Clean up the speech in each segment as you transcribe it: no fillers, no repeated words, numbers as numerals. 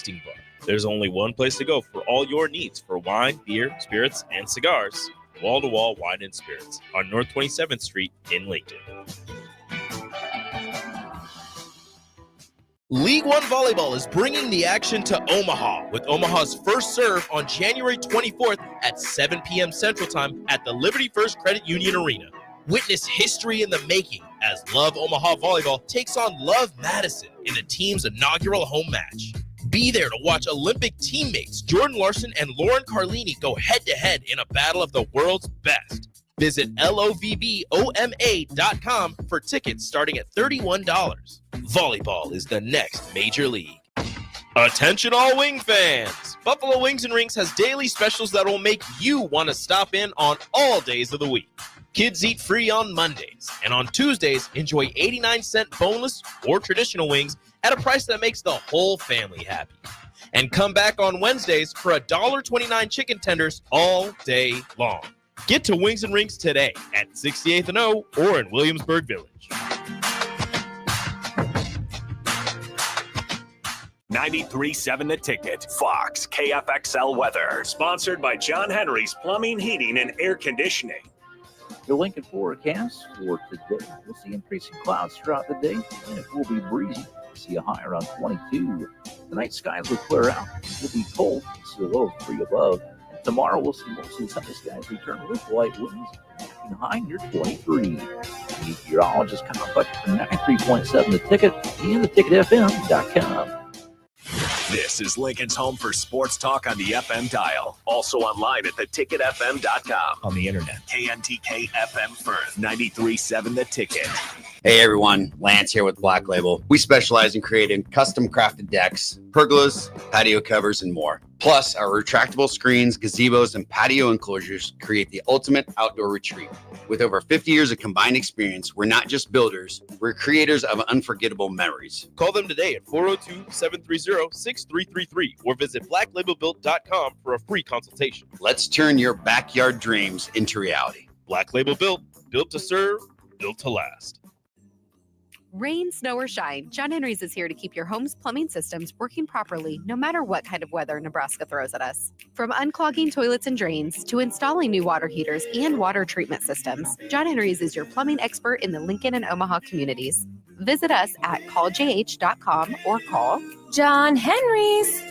tasting bar. There's only one place to go for all your needs for wine, beer, spirits, and cigars. Wall to Wall Wine and Spirits on North 27th Street in Lincoln. League One Volleyball is bringing the action to Omaha with Omaha's first serve on January 24th at 7 p.m. Central Time at the Liberty First Credit Union Arena. Witness history in the making as Love Omaha Volleyball takes on Love Madison in the team's inaugural home match. Be there to watch Olympic teammates Jordan Larson and Lauren Carlini go head-to-head in a battle of the world's best. Visit lovboma.com for tickets starting at $31. Volleyball is the next major league. Attention all wing fans! Buffalo Wings and Rings has daily specials that will make you want to stop in on all days of the week. Kids eat free on Mondays, and on Tuesdays, enjoy 89-cent boneless or traditional wings at a price that makes the whole family happy. And come back on Wednesdays for $1.29 chicken tenders all day long. Get to Wings and Rings today at 68th and O or in Williamsburg Village. 93.7 The Ticket, Fox, KFXL weather. Sponsored by John Henry's Plumbing, Heating, and Air Conditioning. The Lincoln forecast for today. We'll see increasing clouds throughout the day, and it will be breezy. We'll see a high around 22. Tonight, skies will clear out. It will be cold. We'll see a low of 3 above. And tomorrow, we'll see mostly sunny skies return with light winds, and high near 23. Meteorologist Kyle Buck from 93.7 The Ticket and theticketfm.com. This is Lincoln's home for sports talk on the FM dial. Also online at theticketfm.com. On the internet. KNTK FM Firth, 93.7 The Ticket. Hey everyone, Lance here with Black Label. We specialize in creating custom crafted decks, pergolas, patio covers, and more. Plus, our retractable screens, gazebos, and patio enclosures create the ultimate outdoor retreat. With over 50 years of combined experience, we're not just builders, we're creators of unforgettable memories. Call them today at 402-730-6333 or visit blacklabelbuilt.com for a free consultation. Let's turn your backyard dreams into reality. Black Label Built, built to serve, built to last. Rain, snow, or shine, John Henry's is here to keep your home's plumbing systems working properly no matter what kind of weather Nebraska throws at us. From unclogging toilets and drains to installing new water heaters and water treatment systems, John Henry's is your plumbing expert in the Lincoln and Omaha communities. Visit us at calljh.com or call John Henry's.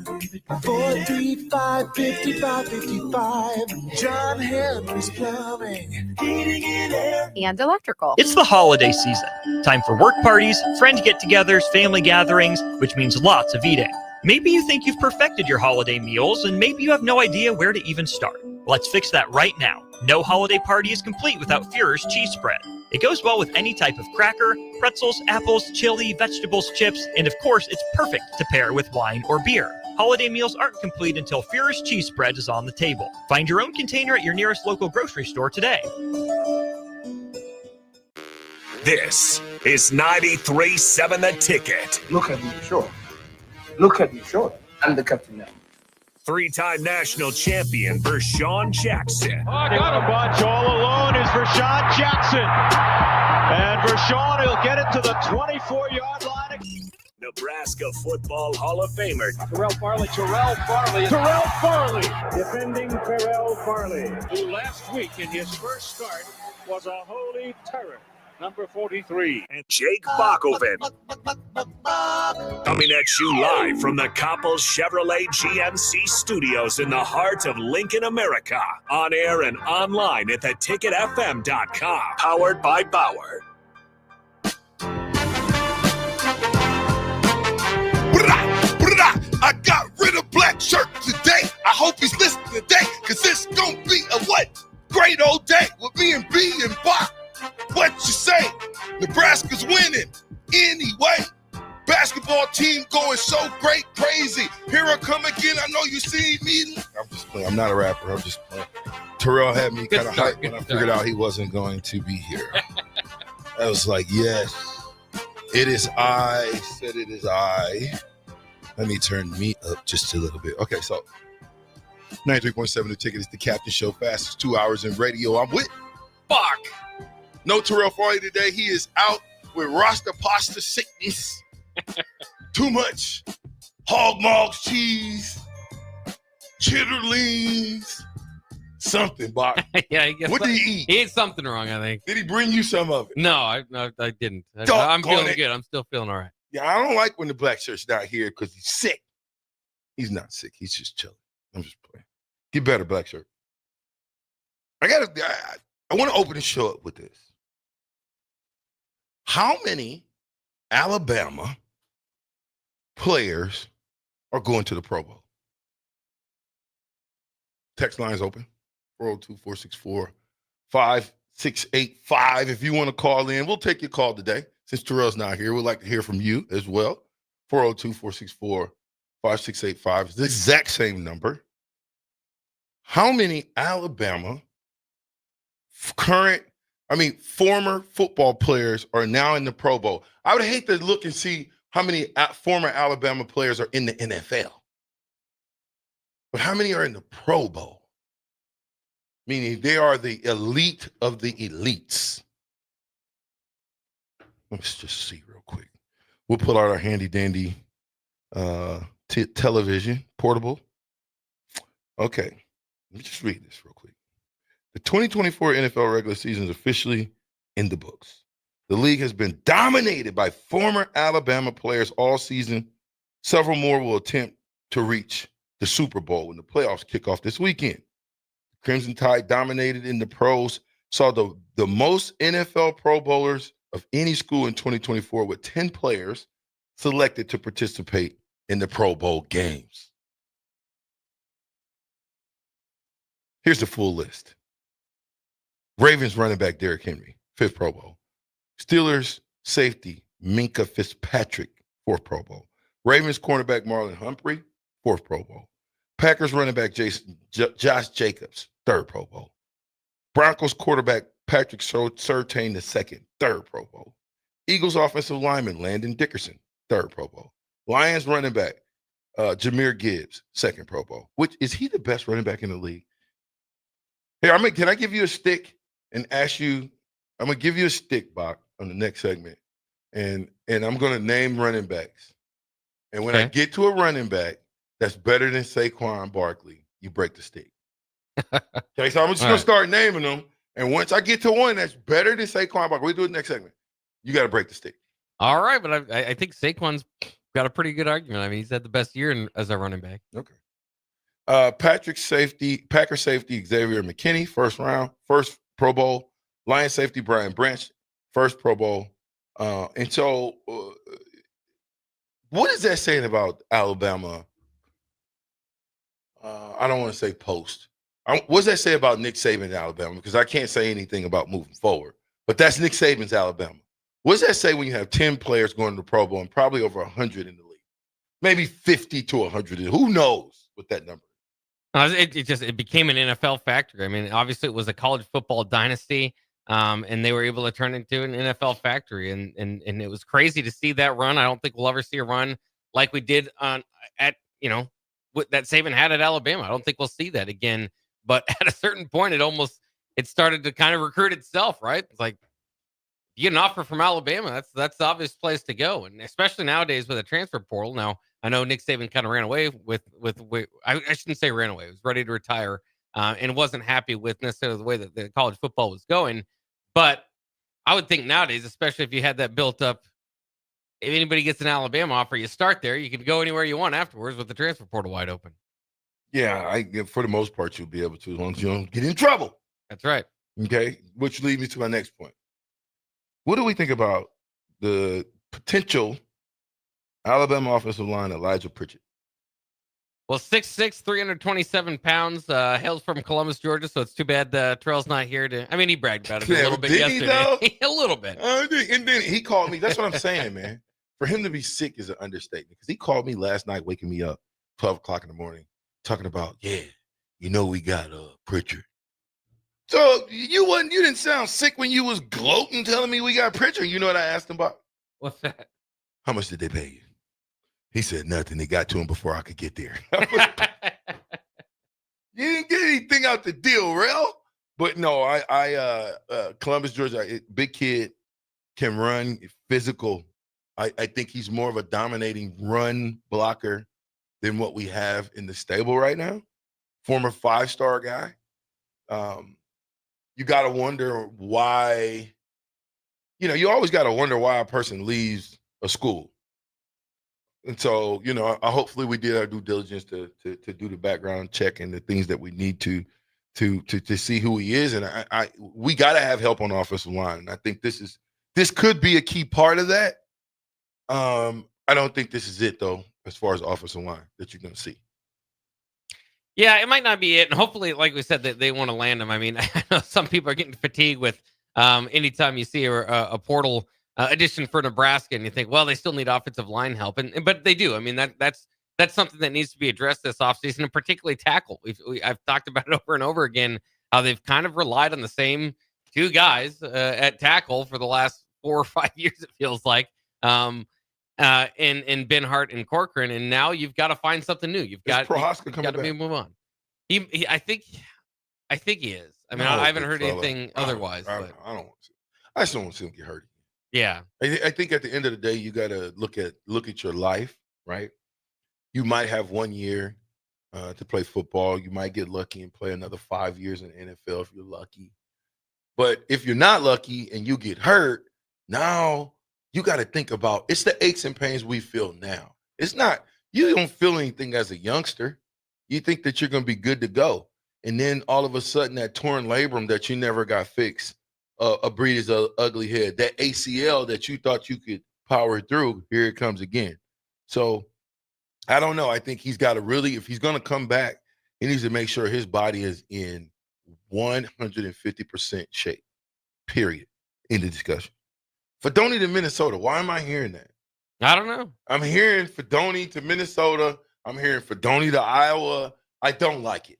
435-5555. John Henry's Plumbing, Heating and Air. And electrical. It's the holiday season. Time for work parties, friend get-togethers, family gatherings, which means lots of eating. Maybe you think you've perfected your holiday meals, and maybe you have no idea where to even start. Let's fix that right now. No holiday party is complete without Führer's cheese spread. It goes well with any type of cracker, pretzels, apples, chili, vegetables, chips, and of course, it's perfect to pair with wine or beer. Holiday meals aren't complete until Führer's cheese spread is on the table. Find your own container at your nearest local grocery store today. This is 93.7 The Ticket. Look at me, sure. Look at me, sure. I'm the captain now. Three-time national champion Vershawn Jackson. Oh, got a bunch all alone is Vershawn Jackson. And Vershawn will get it to the 24-yard line. Nebraska Football Hall of Famer Terrell Farley, defending Terrell Farley, who last week in his first start was a holy terror. Number 43. And Jake Bakoven. Coming at you live from the Coppel Chevrolet GMC studios in the heart of Lincoln, America. On air and online at theticketfm.com. Powered by Bauer. I got rid of black shirt today. I hope he's listening today, cause it's gonna be a what? Great old day with me and B and Bach. What you say? Nebraska's winning. Anyway, basketball team going so great, crazy. Here I come again. I know you see me. I'm just playing. I'm not a rapper. I'm just playing. Terrell had me kind of hyped when I figured out he wasn't going to be here. I was like, yes, it is I. Said it is I. Let me turn me up just a little bit. Okay, so 93.7 The Ticket is the Captain Show. Fastest 2 hours in radio. I'm with Bach. No Terrell Farley today. He is out with Rasta pasta sickness. Too much hog mogs, cheese, chitterlings, something, Bach. Yeah, I guess What did he eat? He ate something wrong, I think. Did he bring you some of it? No, I didn't. I'm Doggone feeling it. good. I'm still feeling all right. Yeah, I don't like when the black shirt's not here because he's sick. He's not sick. He's just chilling. I'm just playing. Get better, black shirt. I want to open the show up with this. How many Alabama players are going to the Pro Bowl? Text line's open. 402-464-5685. If you want to call in, we'll take your call today. Since Terrell's not here, we'd like to hear from you as well. 402-464-5685 is the exact same number. How many Alabama former football players are now in the Pro Bowl? I would hate to look and see how many former Alabama players are in the NFL. But how many are in the Pro Bowl? Meaning they are the elite of the elites. Let's just see real quick. We'll pull out our handy dandy television, portable. Okay, let me just read this real quick. The 2024 NFL regular season is officially in the books. The league has been dominated by former Alabama players all season. Several more will attempt to reach the Super Bowl when the playoffs kick off this weekend. Crimson Tide dominated in the pros, saw the most NFL Pro Bowlers of any school in 2024 with 10 players selected to participate in the Pro Bowl games. Here's the full list. Ravens running back Derrick Henry, 5th Pro Bowl. Steelers safety Minka Fitzpatrick, 4th Pro Bowl. Ravens cornerback Marlon Humphrey, 4th Pro Bowl. Packers running back Josh Jacobs, 3rd Pro Bowl. Broncos quarterback Patrick Surtain II, 3rd Pro Bowl. Eagles offensive lineman Landon Dickerson, 3rd Pro Bowl. Lions running back Jahmyr Gibbs, 2nd Pro Bowl. Is he the best running back in the league? Here, can I give you a stick and ask you? I'm gonna give you a stick, Bach, on the next segment, and I'm gonna name running backs. And when I get to a running back that's better than Saquon Barkley, you break the stick. Okay, so I'm just gonna start naming them, and once I get to one that's better than Saquon Barkley, we do it next segment. You got to break the stick. All right, but I think Saquon's got a pretty good argument. I mean, he's had the best year as a running back. Okay. Packer safety Xavier McKinney, 1st round, 1st Pro Bowl. Lion safety Brian Branch, 1st Pro Bowl. And so, what is that saying about Alabama? I don't want to say post. What does that say about Nick Saban in Alabama? Because I can't say anything about moving forward. But that's Nick Saban's Alabama. What does that say when you have 10 players going to the Pro Bowl and probably over 100 in the league? Maybe 50 to 100. Who knows what that number is? It became an NFL factory. I mean, obviously it was a college football dynasty, and they were able to turn it into an NFL factory, and it was crazy to see that run. I don't think we'll ever see a run like we did that Saban had at Alabama. I don't think we'll see that again. But at a certain point, it started to kind of recruit itself, right? It's like, you get an offer from Alabama, that's the obvious place to go, and especially nowadays with a transfer portal. Now, I know Nick Saban kind of ran away with I shouldn't say ran away. He was ready to retire and wasn't happy with necessarily the way that the college football was going. But I would think nowadays, especially if you had that built up, if anybody gets an Alabama offer, you start there. You can go anywhere you want afterwards with the transfer portal wide open. Yeah, for the most part, you'll be able to, as long as you don't get in trouble. That's right. Okay, which leads me to my next point. What do we think about the potential Alabama offensive line, Elijah Pritchett? Well, 6'6", 327 pounds, hails from Columbus, Georgia, so it's too bad Terrell's not here to... I mean, he bragged about it a little bit yesterday. A little bit. And then he called me. That's what I'm saying, man. For him to be sick is an understatement, because he called me last night, waking me up, 12 o'clock in the morning, talking about, we got Pritchard. So you didn't sound sick when you was gloating, telling me we got Pritchard. You know what I asked him about? What's that? How much did they pay you? He said nothing. They got to him before I could get there. You didn't get anything out the deal, real? But no, Columbus, Georgia, big kid, can run, physical. I think he's more of a dominating run blocker than what we have in the stable right now. Former 5-star guy. You got to wonder why. You always got to wonder why a person leaves a school. And so, hopefully we did our due diligence to do the background check and the things that we need to see who he is. And we got to have help on the offensive line. And I think this could be a key part of that. I don't think this is it though, as far as offensive line that you're going to see. Yeah, it might not be it. And hopefully, like we said, that they want to land him. I mean, I know some people are getting fatigued with anytime you see a portal addition for Nebraska, and you think, well, they still need offensive line help, but they do. I mean, that's something that needs to be addressed this offseason, and particularly tackle. I've talked about it over and over again how they've kind of relied on the same two guys at tackle for the last 4 or 5 years. It feels like, in Ben Hart and Corcoran, and now you've got to find something new. You've got to move on. I think he is. I mean, I haven't heard anything otherwise. I don't want to. I just don't want to see him get hurt. Yeah, I think at the end of the day, you got to look at your life, right? You might have 1 year to play football. You might get lucky and play another 5 years in the NFL if you're lucky. But if you're not lucky and you get hurt, now you got to think about it's the aches and pains we feel now. It's not, you don't feel anything as a youngster. You think that you're going to be good to go. And then all of a sudden that torn labrum that you never got fixed, a breeder's ugly head, that ACL that you thought you could power through, here it comes again. So I don't know. I think he's got to really, if he's going to come back, he needs to make sure his body is in 150% shape, period, in the discussion. Fedoni to Minnesota. Why am I hearing that? I don't know. I'm hearing Fedoni to Minnesota. I'm hearing Fedoni to Iowa. I don't like it.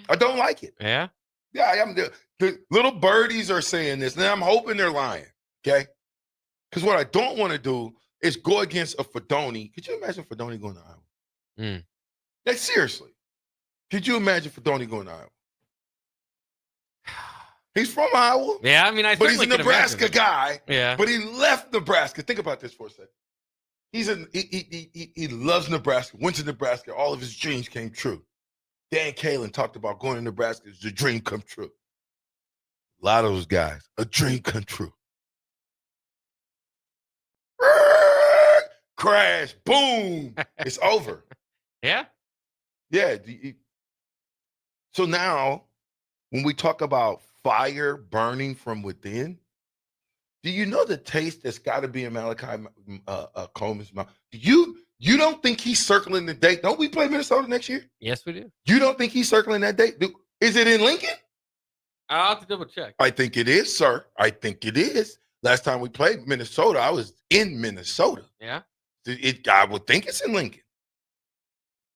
I don't like it. Yeah? Yeah, the little birdies are saying this, and I'm hoping they're lying, okay? Because what I don't want to do is go against a Fedoni. Could you imagine Fedoni going to Iowa? Like, seriously. Could you imagine Fedoni going to Iowa? He's from Iowa. Yeah, I mean, but he's a Nebraska guy. Yeah. But he left Nebraska. Think about this for a second. He loves Nebraska, went to Nebraska. All of his dreams came true. Dan Kalin talked about going to Nebraska as a dream come true. A lot of those guys, a dream come true. Crash, boom, it's over. Yeah? Yeah. So now, when we talk about fire burning from within, do you know the taste that's got to be in Malachi Coleman's mouth? You don't think he's circling the date? Don't we play Minnesota next year? Yes, we do. You don't think he's circling that date? Is it in Lincoln? I'll have to double check. I think it is, sir. I think it is. Last time we played Minnesota, I was in Minnesota. Yeah. I would think it's in Lincoln.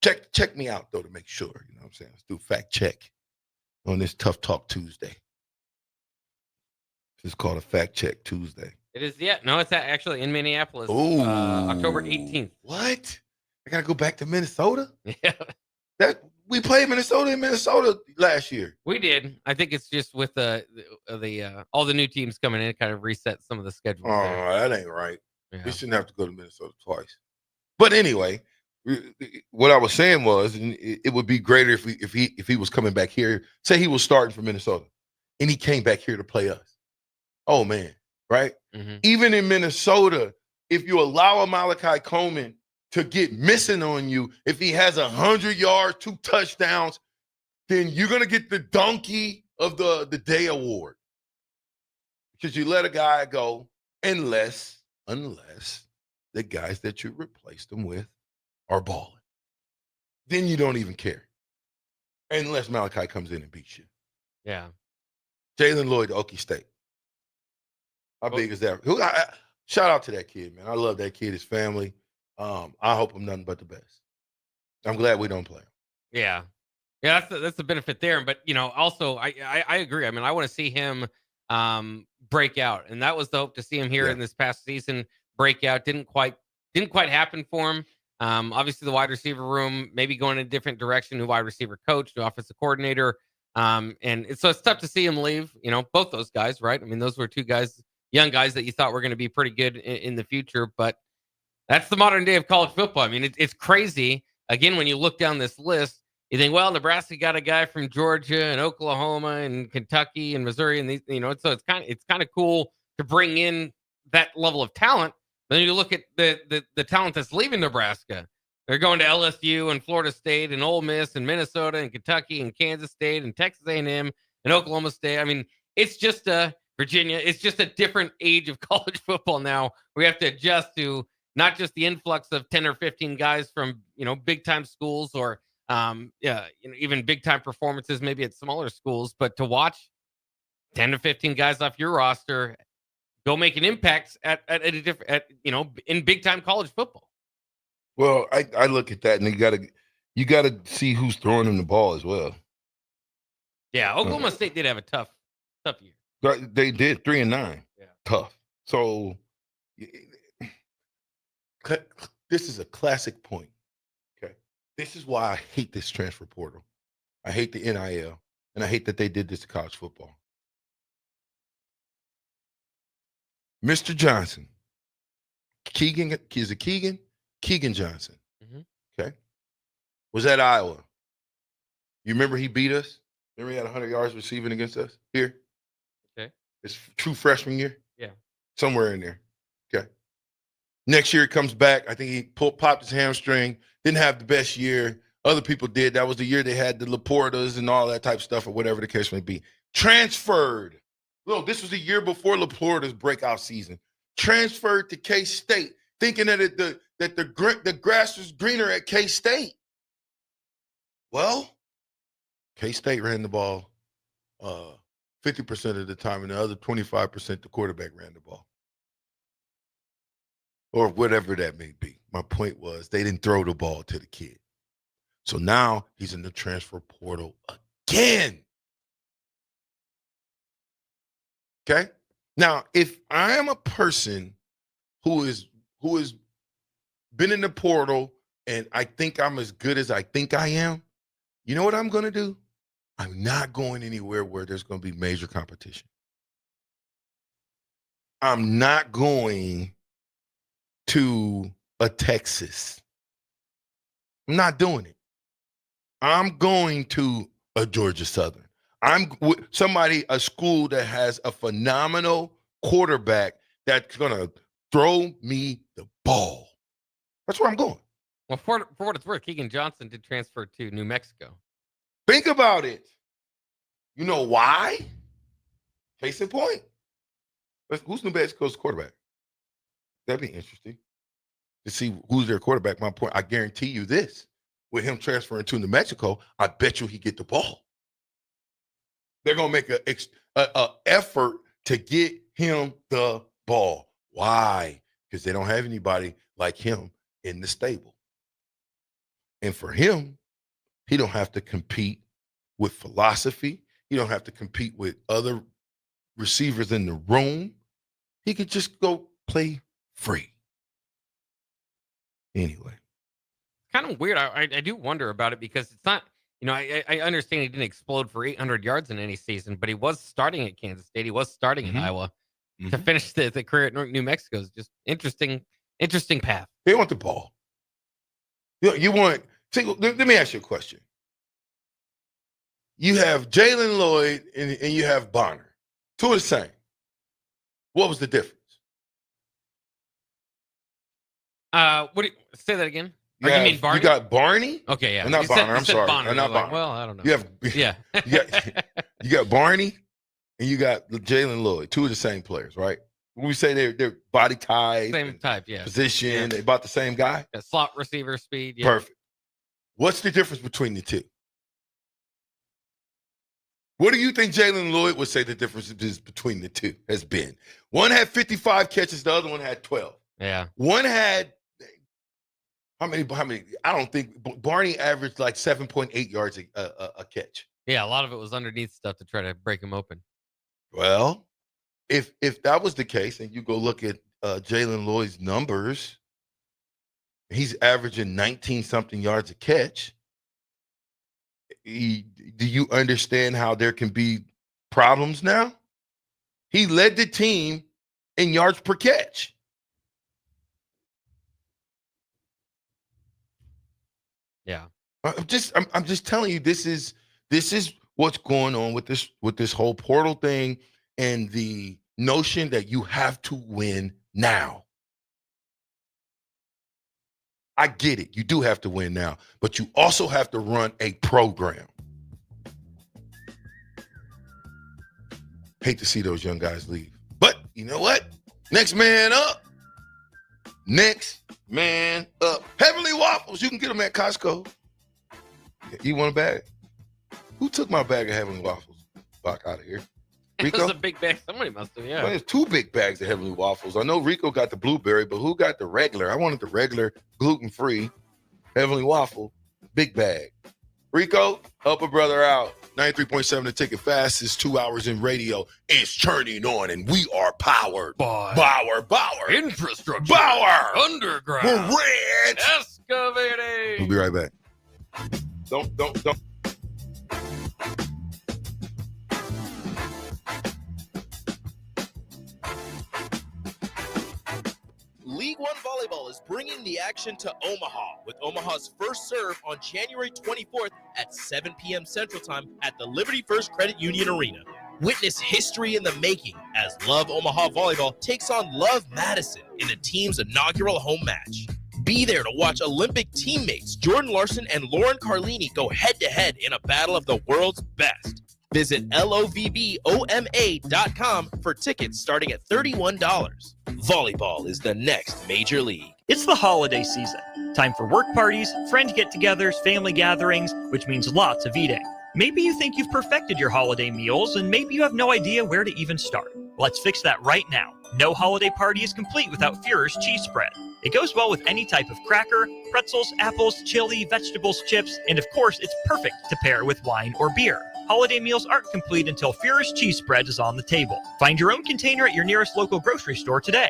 Check me out, though, to make sure. You know what I'm saying? Let's do fact check on this Tough Talk Tuesday. It's called a Fact Check Tuesday. It is, yeah. No, it's actually in Minneapolis. Ooh. October 18th. What? I got to go back to Minnesota? Yeah. We played Minnesota in Minnesota last year. We did. I think it's just with the all the new teams coming in, it kind of reset some of the schedules. Oh, there. that ain't right. Yeah. We shouldn't have to go to Minnesota twice. But anyway, what I was saying was, it would be greater if he was coming back here. Say he was starting for Minnesota, and he came back here to play us. Oh man, right? Mm-hmm. Even in Minnesota, if you allow a Malachi Coleman to get missing on you, if he has 100 yards, 2 touchdowns, then you're gonna get the donkey of the day award because you let a guy go, unless the guys that you replaced him with are balling. Then you don't even care, unless Malachi comes in and beats you. Yeah. Jalen Lloyd to Okie State. How big is that? Shout out to that kid, man. I love that kid, his family. I hope I'm nothing but the best. I'm glad we don't play him. Yeah. Yeah, that's the benefit there. But, also, I agree. I mean, I want to see him break out. And that was the hope to see him here in this past season. Break out. Didn't quite happen for him. Obviously, the wide receiver room maybe going in a different direction. New wide receiver coach, new offensive coordinator. So it's tough to see him leave, both those guys, right? I mean, those were 2 guys, young guys that you thought were going to be pretty good in the future. But That's the modern day of college football. I mean, it's crazy. Again, when you look down this list, you think, well, Nebraska got a guy from Georgia and Oklahoma and Kentucky and Missouri, and these, so it's kind of cool to bring in that level of talent. Then you look at the talent that's leaving Nebraska. They're going to LSU and Florida State and Ole Miss and Minnesota and Kentucky and Kansas State and Texas A&M and Oklahoma State. I mean, it's just Virginia. It's just a different age of college football now. We have to adjust to not just the influx of 10 or 15 guys from, big time schools or even big time performances maybe at smaller schools, but to watch 10 to 15 guys off your roster go make an impact in big time college football. Well, I look at that, and you gotta see who's throwing him the ball as well. Yeah, Oklahoma State did have a tough year. They did 3-9. Yeah, tough. So this is a classic point. Okay, this is why I hate this transfer portal. I hate the NIL, and I hate that they did this to college football. Mr. Johnson, Keegan Johnson. Mm-hmm. Okay, was at Iowa. You remember he beat us? Remember he had 100 yards receiving against us here? Okay. His true freshman year? Yeah. Somewhere in there. Okay. Next year he comes back. I think he popped his hamstring. Didn't have the best year. Other people did. That was the year they had the Laportas and all that type of stuff or whatever the case may be. Transferred. Look, this was the year before Laporta's breakout season. Transferred to K-State, thinking that the grass was greener at K-State. Well, K-State ran the ball 50% of the time, and the other 25% the quarterback ran the ball. Or whatever that may be. My point was they didn't throw the ball to the kid. So now he's in the transfer portal again. Okay? Now, if I am a person who is been in the portal and I think I'm as good as I think I am, you know what I'm going to do? I'm not going anywhere where there's going to be major competition. I'm not going to a Texas. I'm not doing it. I'm going to a Georgia Southern. I'm with a school that has a phenomenal quarterback that's going to throw me the ball. That's where I'm going. Well, for what it's worth, Keegan Johnson did transfer to New Mexico. Think about it. You know why? Case in point. Who's New Mexico's quarterback? That'd be interesting to see who's their quarterback. My point, I guarantee you this. With him transferring to New Mexico, I bet you he get the ball. They're going to make an effort to get him the ball. Why? Because they don't have anybody like him in the stable. And for him, he don't have to compete with philosophy. He don't have to compete with other receivers in the room. He could just go play free. Anyway. Kind of weird. I do wonder about it because it's not, I understand he didn't explode for 800 yards in any season, but he was starting at Kansas State. He was starting in Iowa. To finish the career at New Mexico is just interesting path. They want the ball. Let me ask you a question. You have Jalen Lloyd and you have Bonner. Two are the same. What was the difference? Say that again? You mean Barney? You got Barney? Okay, yeah. Not Bonner. I'm sorry. Bonner. Not Bonner. Well, I don't know. You got Barney and you got Jalen Lloyd. Two of the same players, right? When we say they're body type, same type, yeah. Position, they about the same guy. Yeah, slot receiver speed. Yeah. Perfect. What's the difference between the two? What do you think Jalen Lloyd would say the difference is between the two has been? One had 55 catches, the other one had 12. Yeah. One had how many? I don't think Barney averaged like 7.8 yards a catch. Yeah, a lot of it was underneath stuff to try to break him open. Well, if that was the case, and you go look at Jalen Lloyd's numbers, he's averaging 19-something yards a catch. Do you understand how there can be problems now? He led the team in yards per catch. Yeah. I'm just telling you, this is what's going on with this whole portal thing and the notion that you have to win now. I get it. You do have to win now, but you also have to run a program. Hate to see those young guys leave. But you know what? Next man up. Next man up. Heavenly Waffles. You can get them at Costco. You want a bag? Who took my bag of Heavenly Waffles? Fuck out of here. It Rico? was a big bag. Somebody must have, yeah. Well, there's 2 big bags of Heavenly Waffles. I know Rico got the blueberry, but who got the regular? I wanted the regular, gluten-free Heavenly Waffle, big bag. Rico, help a brother out. 93.7 The Ticket, fastest 2 hours in radio. It's turning on, and we are powered. Bauer. Infrastructure. Bauer. Underground. We're rich. Excavating. We'll be right back. Don't. League One Volleyball is bringing the action to Omaha with Omaha's first serve on January 24th at 7 p.m. Central Time at the Liberty First Credit Union Arena. Witness history in the making as Love Omaha Volleyball takes on Love Madison in the team's inaugural home match. Be there to watch Olympic teammates Jordan Larson and Lauren Carlini go head-to-head in a battle of the world's best. Visit lovboma.com for tickets starting at $31. Volleyball is the next major league. It's the holiday season. Time for work parties, friend get-togethers, family gatherings, which means lots of eating. Maybe you think you've perfected your holiday meals, and maybe you have no idea where to even start. Let's fix that right now. No holiday party is complete without Führer's cheese spread. It goes well with any type of cracker, pretzels, apples, chili, vegetables, chips, and of course, it's perfect to pair with wine or beer. Holiday meals aren't complete until Führer's cheese spread is on the table. Find your own container at your nearest local grocery store today.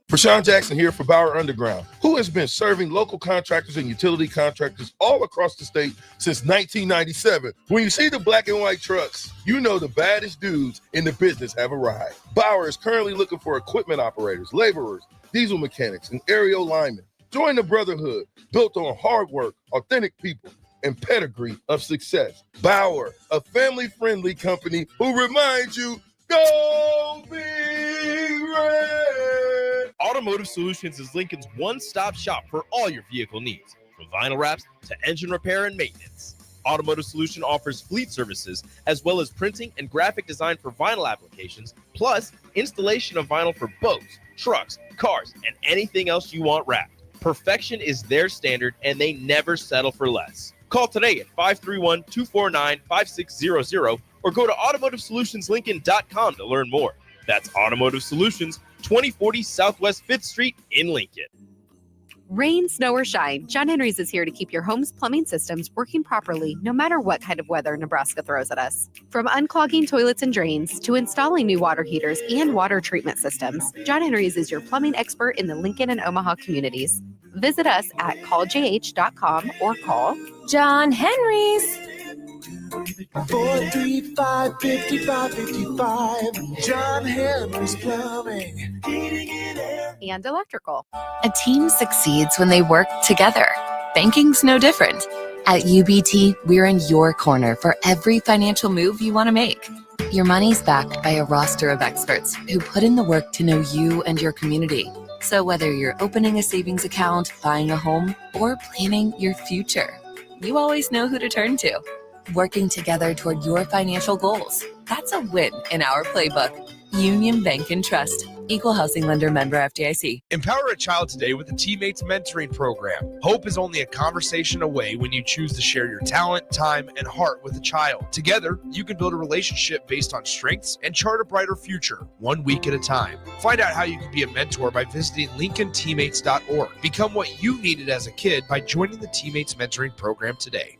Rashawn Jackson here for Bauer Underground, who has been serving local contractors and utility contractors all across the state since 1997. When you see the black and white trucks, you know the baddest dudes in the business have arrived. Bauer is currently looking for equipment operators, laborers, diesel mechanics, and aerial linemen. Join the brotherhood built on hard work, authentic people, and pedigree of success. Bauer, a family-friendly company who reminds you, go Big Red! Automotive Solutions is Lincoln's one-stop shop for all your vehicle needs, from vinyl wraps to engine repair and maintenance. Automotive Solution offers fleet services as well as printing and graphic design for vinyl applications, plus installation of vinyl for boats, trucks, cars, and anything else you want wrapped. Perfection is their standard, and they never settle for less. Call today at 531-249-5600 or go to automotivesolutionslincoln.com to learn more. That's Automotive Solutions, 2040 Southwest 5th Street in Lincoln. Rain, snow, or shine, John Henry's is here to keep your home's plumbing systems working properly no matter what kind of weather Nebraska throws at us. From unclogging toilets and drains to installing new water heaters and water treatment systems, John Henry's is your plumbing expert in the Lincoln and Omaha communities. Visit us at calljh.com or call John Henry's. 435-5555. John Henry's Plumbing. Heating and air. And electrical. A team succeeds when they work together. Banking's no different. At UBT, we're in your corner for every financial move you want to make. Your money's backed by a roster of experts who put in the work to know you and your community. So whether you're opening a savings account, buying a home, or planning your future, you always know who to turn to. Working together toward your financial goals. That's a win in our playbook. Union Bank and Trust. Equal housing lender, member FDIC. Empower a child today with the Teammates Mentoring Program. Hope is only a conversation away when you choose to share your talent, time, and heart with a child. Together, you can build a relationship based on strengths and chart a brighter future, 1 week at a time. Find out how you can be a mentor by visiting LincolnTeammates.org. Become what you needed as a kid by joining the Teammates Mentoring Program today.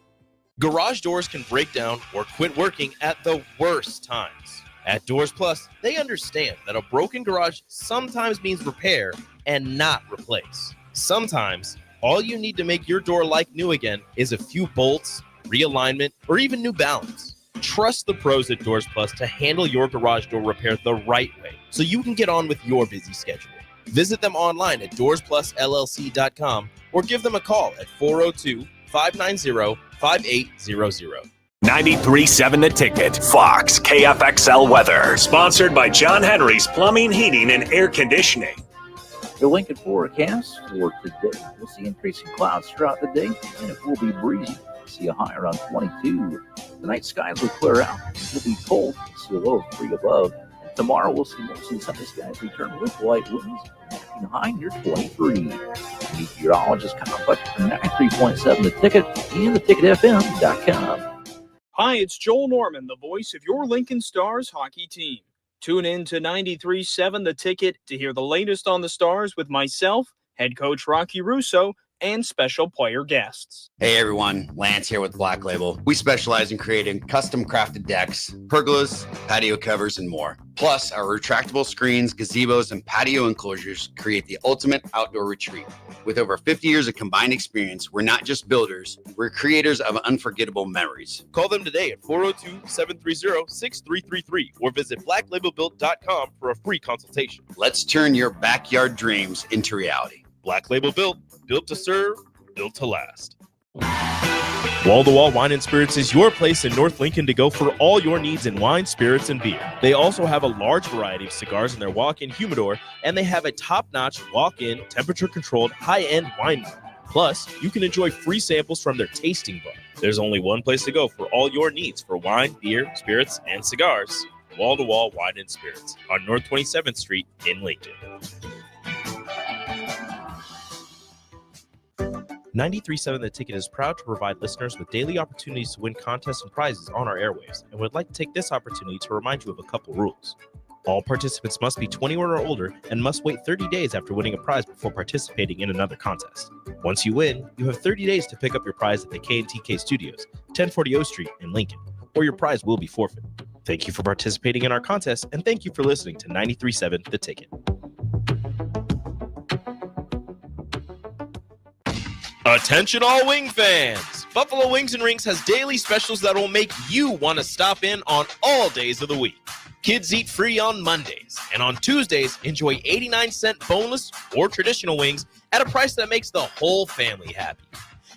Garage doors can break down or quit working at the worst times. At Doors Plus, they understand that a broken garage sometimes means repair and not replace. Sometimes, all you need to make your door like new again is a few bolts, realignment, or even new balance. Trust the pros at Doors Plus to handle your garage door repair the right way so you can get on with your busy schedule. Visit them online at doorsplusllc.com or give them a call at 402-590-5800. 93.7 The Ticket, Fox, KFXL weather. Sponsored by John Henry's Plumbing, Heating, and Air Conditioning. The Lincoln forecast for today. We'll see increasing clouds throughout the day, and it will be breezy. See a high around 22. Tonight, skies will clear out. It will be cold. See a low of 3 above. And tomorrow, we'll see mostly sunny skies return with light winds. And high near 23. Meteorologist Kyle Fletcher from 93.7 The Ticket and theticketfm.com. Hi, it's Joel Norman, the voice of your Lincoln Stars hockey team. Tune in to 93.7 The Ticket to hear the latest on the Stars with myself, head coach Rocky Russo, and special player guests. Hey everyone, Lance here with Black Label. We specialize in creating custom crafted decks, pergolas, patio covers, and more. Plus, our retractable screens, gazebos, and patio enclosures create the ultimate outdoor retreat. With over 50 years of combined experience, we're not just builders, we're creators of unforgettable memories. Call them today at 402-730-6333 or visit blacklabelbuilt.com for a free consultation. Let's turn your backyard dreams into reality. Black Label Built, built to serve, built to last. Wall-to-Wall Wine & Spirits is your place in North Lincoln to go for all your needs in wine, spirits, and beer. They also have a large variety of cigars in their walk-in humidor, and they have a top-notch walk-in, temperature-controlled, high-end wine room. Plus, you can enjoy free samples from their tasting bar. There's only one place to go for all your needs for wine, beer, spirits, and cigars. Wall-to-Wall Wine & Spirits on North 27th Street in Lincoln. 93.7 The Ticket is proud to provide listeners with daily opportunities to win contests and prizes on our airwaves, and would like to take this opportunity to remind you of a couple rules. All participants must be 21 or older and must wait 30 days after winning a prize before participating in another contest. Once you win, you have 30 days to pick up your prize at the K&TK Studios, 1040 O Street in Lincoln, or your prize will be forfeit. Thank you for participating in our contest, and thank you for listening to 93.7 The Ticket. Attention all wing fans! Buffalo Wings & Rings has daily specials that will make you want to stop in on all days of the week. Kids eat free on Mondays, and on Tuesdays, enjoy 89-cent boneless or traditional wings at a price that makes the whole family happy.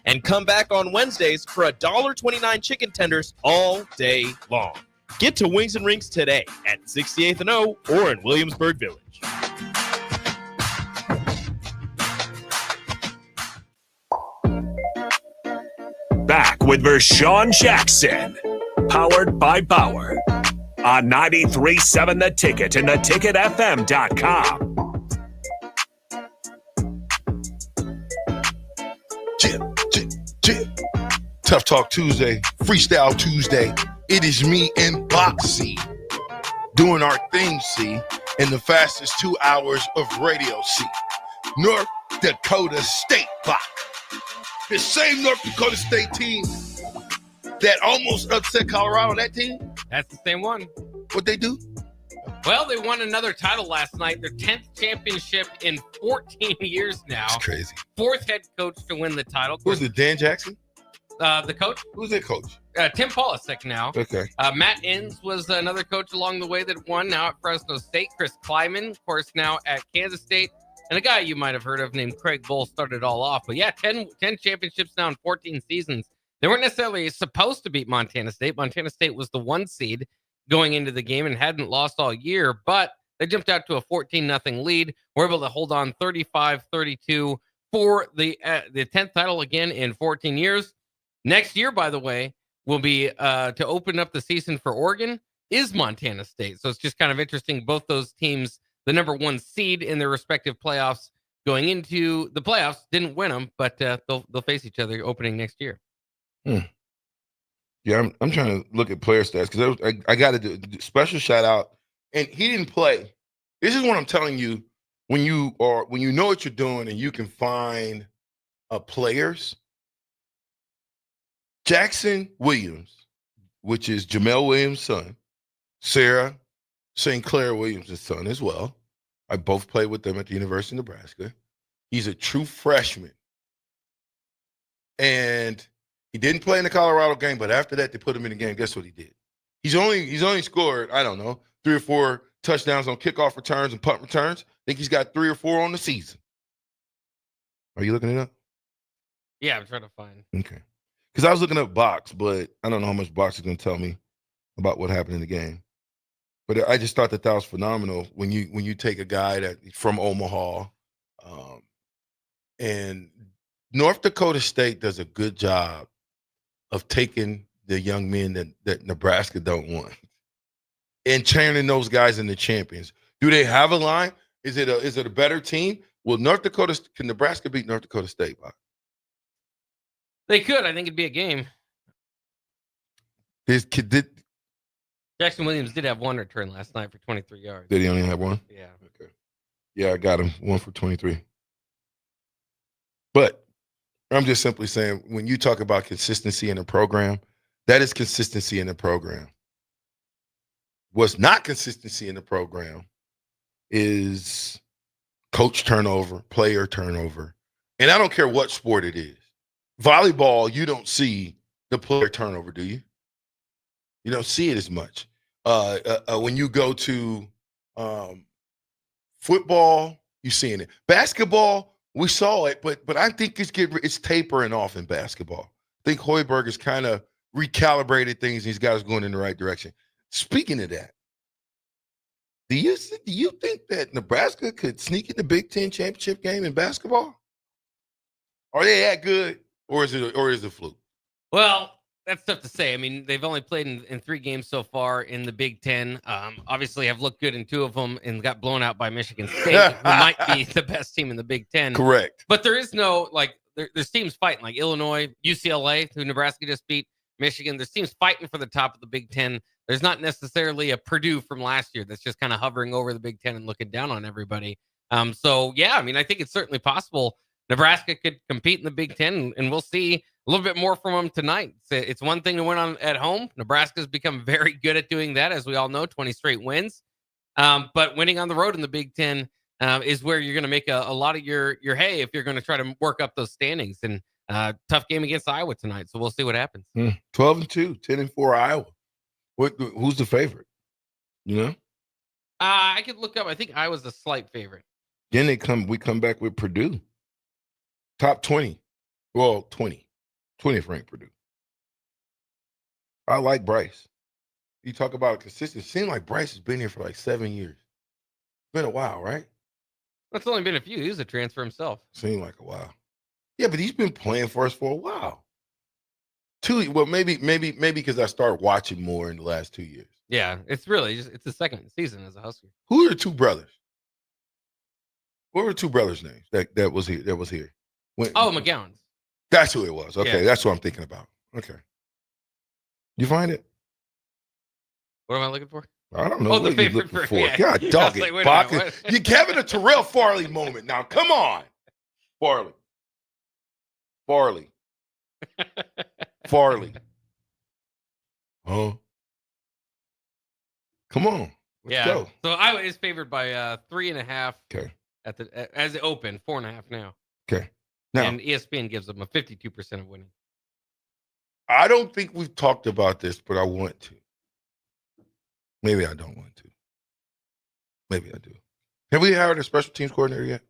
And come back on Wednesdays for $1.29 chicken tenders all day long. Get to Wings & Rings today at 68th and O or in Williamsburg Village. Back with Vershawn Jackson, powered by Bauer, on 93.7 The Ticket and theticketfm.com. Jim. Tough Talk Tuesday, Freestyle Tuesday. It is me and Boxy doing our thing, C, in the fastest 2 hours of radio, C. North Dakota State, Bach. The same North Dakota State team that almost upset Colorado, that team? That's the same one. What'd they do? Well, they won another title last night, their 10th championship in 14 years now. That's crazy. Fourth head coach to win the title. Who's it, Dan Jackson? The coach? Who's their coach? Tim Polasek now. Okay. Matt Inns was another coach along the way that won, now at Fresno State. Chris Kleiman, of course, now at Kansas State. And a guy you might have heard of named Craig Bull started it all off. But yeah, 10 championships now in 14 seasons. They weren't necessarily supposed to beat Montana State. Montana State was the 1 seed going into the game and hadn't lost all year, but they jumped out to a 14-0 lead. Were able to hold on 35-32 for the 10th title again in 14 years. Next year, by the way, will be to open up the season for Oregon is Montana State. So it's just kind of interesting. Both those teams, the number 1 seed in their respective playoffs going into the playoffs, didn't win them, but they'll face each other opening next year. Yeah, I'm trying to look at player stats because I got to do a special shout out. And he didn't play. This is what I'm telling you. When you know what you're doing and you can find players. Jackson Williams, which is Jamel Williams' son, Sarah St. Clair Williams' son as well. I both played with them at the University of Nebraska. He's a true freshman. And he didn't play in the Colorado game, but after that, they put him in the game. Guess what he did? He's only scored, I don't know, 3 or 4 touchdowns on kickoff returns and punt returns. think he's got 3 or 4 on the season. Are you looking it up? Yeah, I'm trying to find. Okay. Because I was looking up box, but I don't know how much box is going to tell me about what happened in the game. But I just thought that was phenomenal when you take a guy that from Omaha, and North Dakota State does a good job of taking the young men that Nebraska don't want and turning those guys into champions. Do they have a line? Is it a better team? Will can Nebraska beat North Dakota State? Bob? They could. I think it'd be a game. This kid did. Jackson Williams did have one return last night for 23 yards. Did he only have one? Yeah. Okay. Yeah, I got him 1 for 23. But I'm just simply saying, when you talk about consistency in a program, that is consistency in the program. What's not consistency in the program is coach turnover, player turnover. And I don't care what sport it is. Volleyball, you don't see the player turnover, do you? You don't see it as much. When you go to football, you're seeing it. Basketball, we saw it, but I think it's tapering off in basketball. I think Hoiberg has kind of recalibrated things. These guys going in the right direction. Speaking of that, do you think that Nebraska could sneak in the Big Ten championship game in basketball? Are they that good, or is it a fluke? Well, that's tough to say. I mean, they've only played in 3 games so far in the Big Ten. Obviously, have looked good in 2 of them and got blown out by Michigan State, who might be the best team in the Big Ten. Correct. But there is no, there's teams fighting, like Illinois, UCLA, who Nebraska just beat, Michigan. There's teams fighting for the top of the Big Ten. There's not necessarily a Purdue from last year that's just kind of hovering over the Big Ten and looking down on everybody. So, yeah, I mean, I think it's certainly possible Nebraska could compete in the Big Ten, and we'll see a little bit more from them tonight. It's one thing to win at home. Nebraska's become very good at doing that, as we all know, 20 straight wins. But winning on the road in the Big Ten is where you're going to make a lot of your hay if you're going to try to work up those standings. And tough game against Iowa tonight, so we'll see what happens. 12-2, 10-4 Iowa. Who's the favorite? You know? I could look up. I think Iowa's a slight favorite. Then we come back with Purdue. Top 20. Well, 20. 20th ranked Purdue. I like Bryce. You talk about consistency. It seems like Bryce has been here for like 7 years. It's been a while, right? It's only been a few. He was a transfer himself. Seemed like a while. Yeah, but he's been playing for us for a while. Maybe because I started watching more in the last 2 years. Yeah, it's really it's the second season as a Husker. Who are the 2 brothers? What were the 2 brothers' names that was here? McGowan's. That's who it was. Okay, Yeah. That's what I'm thinking about. Okay. You find it? What am I looking for? I don't know. Oh, the what you're favorite looking for for. yeah. God, Yeah, dog I was it. like, wait a Bach. minute, what? You're having a Terrell Farley moment now. Come on. Farley. Huh? Come on. Let's go. So Iowa is favored by 3.5. Okay. As it opened, 4.5 now. Okay. Now, And ESPN gives them a 52% of winning. I don't think we've talked about this, but I want to. Maybe I don't want to. Maybe I do. Have we hired a special teams coordinator yet?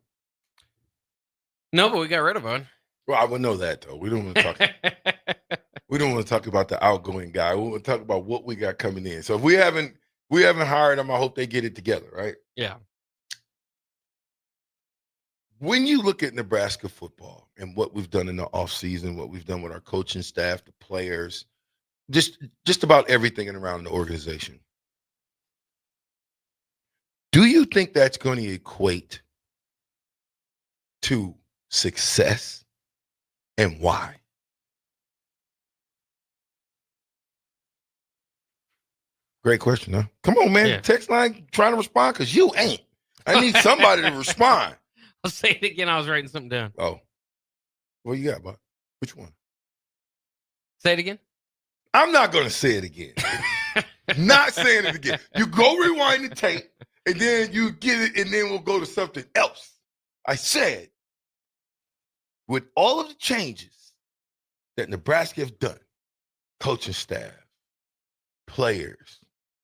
No, but we got rid of one. Well, I would know that though. We don't want to talk. We don't want to talk about the outgoing guy. We want to talk about what we got coming in. So if we haven't hired them, I hope they get it together, right? Yeah. When you look at Nebraska football and what we've done in the offseason, what we've done with our coaching staff, the players, just about everything around the organization, do you think that's going to equate to success, and why? Great question, huh? Come on, man. Yeah. Text line trying to respond because you ain't. I need somebody to respond. I'll say it again. I was writing something down. Oh. What you got, bud? Which one? Say it again. I'm not going to say it again. Not saying it again. You go rewind the tape, and then you get it, and then we'll go to something else. I said, with all of the changes that Nebraska have done, coaching staff, players,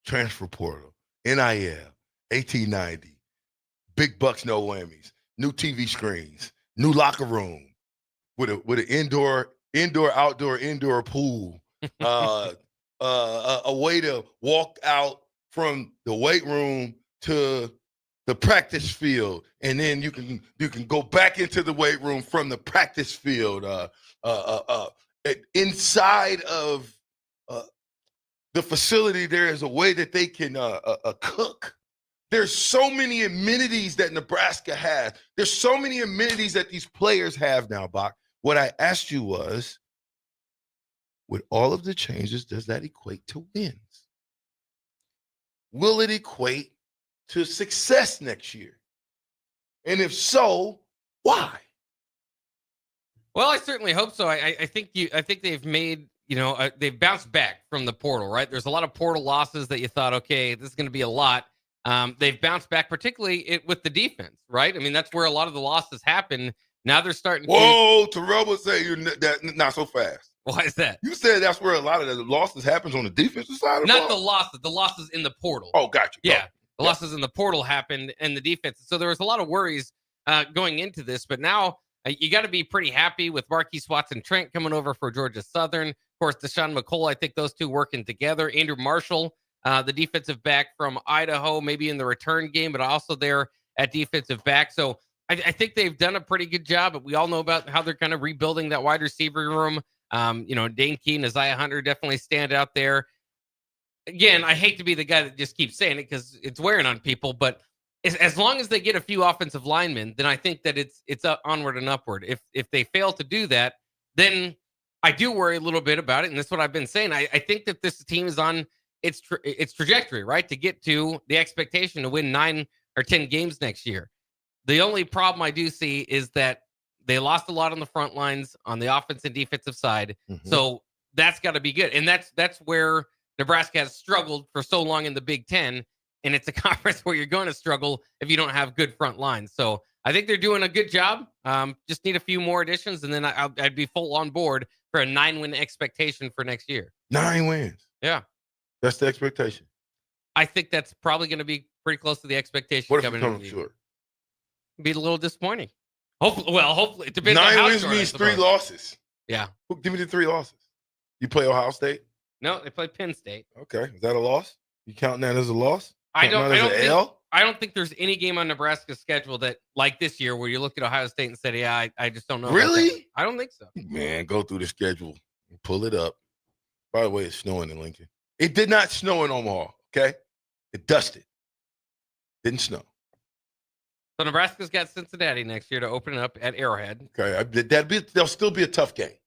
transfer portal, NIL, 1890, big bucks, no whammies, new TV screens, new locker room with an indoor pool, a way to walk out from the weight room to the practice field, and then you can go back into the weight room from the practice field. Inside of the facility, there is a way that they can cook. There's so many amenities that Nebraska has. There's so many amenities that these players have now, Bach. What I asked you was, with all of the changes, does that equate to wins? Will it equate to success next year? And if so, why? Well, I certainly hope so. I think they've made, they've bounced back from the portal, right? There's a lot of portal losses that you thought, okay, this is going to be a lot. They've bounced back, particularly with the defense, right? I mean, that's where a lot of the losses happen. Now they're starting Whoa, Terrell would say you're not so fast. Why is that? You said that's where a lot of the losses happens on the defensive side of the Not ball? the losses in the portal. Oh, got you. Yeah, the losses in the portal happened in the defense. So there was a lot of worries going into this, but now you got to be pretty happy with Marquise Watson-Trent coming over for Georgia Southern. Of course, Deshaun McColl, I think those two working together. Andrew Marshall, the defensive back from Idaho, maybe in the return game, but also there at defensive back. So I think they've done a pretty good job, but we all know about how they're kind of rebuilding that wide receiver room. Dane Keene, Isaiah Hunter definitely stand out there. Again, I hate to be the guy that just keeps saying it because it's wearing on people, but as long as they get a few offensive linemen, then I think that it's up, onward and upward. If they fail to do that, then I do worry a little bit about it, and that's what I've been saying. I think that this team is on its trajectory, right, to get to the expectation to win 9 or 10 games next year. The only problem I do see is that they lost a lot on the front lines on the offense and defensive side. Mm-hmm. So that's got to be good. And that's where Nebraska has struggled for so long in the Big Ten. And it's a conference where you're going to struggle if you don't have good front lines. So I think they're doing a good job. Just need a few more additions, and then I'd be full on board for a 9-win expectation for next year. 9 wins. Yeah. That's the expectation. I think that's probably going to be pretty close to the expectation. What if it comes short? Be a little disappointing. Hopefully it depends. 9 on how wins short, means 3 losses. Yeah. Give me the 3 losses. You play Ohio State? No, they play Penn State. Okay. Is that a loss? You counting that as a loss? I don't think there's any game on Nebraska's schedule that, like this year, where you look at Ohio State and said, yeah, I just don't know. Really? I don't think so. Man, go through the schedule and pull it up. By the way, it's snowing in Lincoln. It did not snow in Omaha, okay? It dusted. Didn't snow. So Nebraska's got Cincinnati next year to open it up at Arrowhead. Okay, there'll still be a tough game.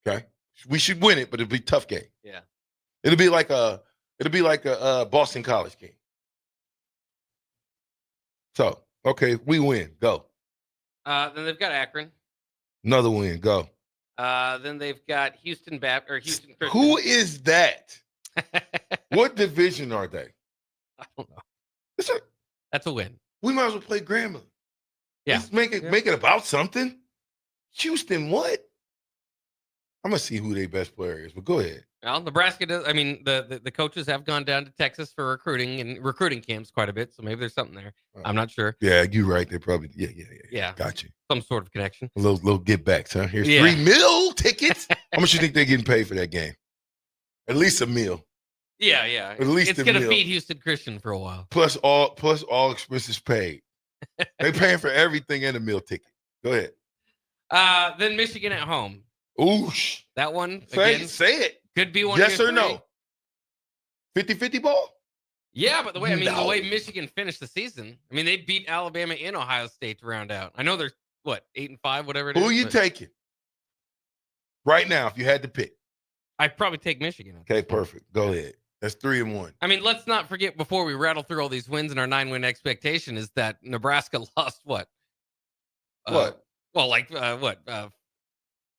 Okay, we should win it, but it'll be a tough game. Yeah, it'll be like a Boston College game. So okay, we win. Go. Then they've got Akron. Another win. Go. Then they've got Houston Christian. Who is that? What division are they? I don't know. That's a win. We might as well play Grambling. Yeah. Let's make it about something. Houston, what? I'm gonna see who their best player is, but go ahead. Well, Nebraska does. I mean, the coaches have gone down to Texas for recruiting and recruiting camps quite a bit, so maybe there's something there. I'm not sure. Yeah, you're right. They probably yeah. Got you. Some sort of connection. A little get backs, huh? Here's 3 meal tickets. How much you think they're getting paid for that game? At least a meal. Yeah. At least it's going to feed Houston Christian for a while. Plus all expenses paid. They paying for everything and a meal ticket. Go ahead. Then Michigan at home. Oosh. That one. Say it. Could be one. Yes or no? 50-50 ball? Yeah, but the way the way Michigan finished the season, I mean, they beat Alabama and Ohio State to round out. I know they're 8-5, whatever it is. Who are you taking? Right now, if you had to pick. I'd probably take Michigan. Okay, perfect. Go ahead. That's 3-1. I mean, let's not forget before we rattle through all these wins and our 9-win expectation is that Nebraska lost what? What? Well,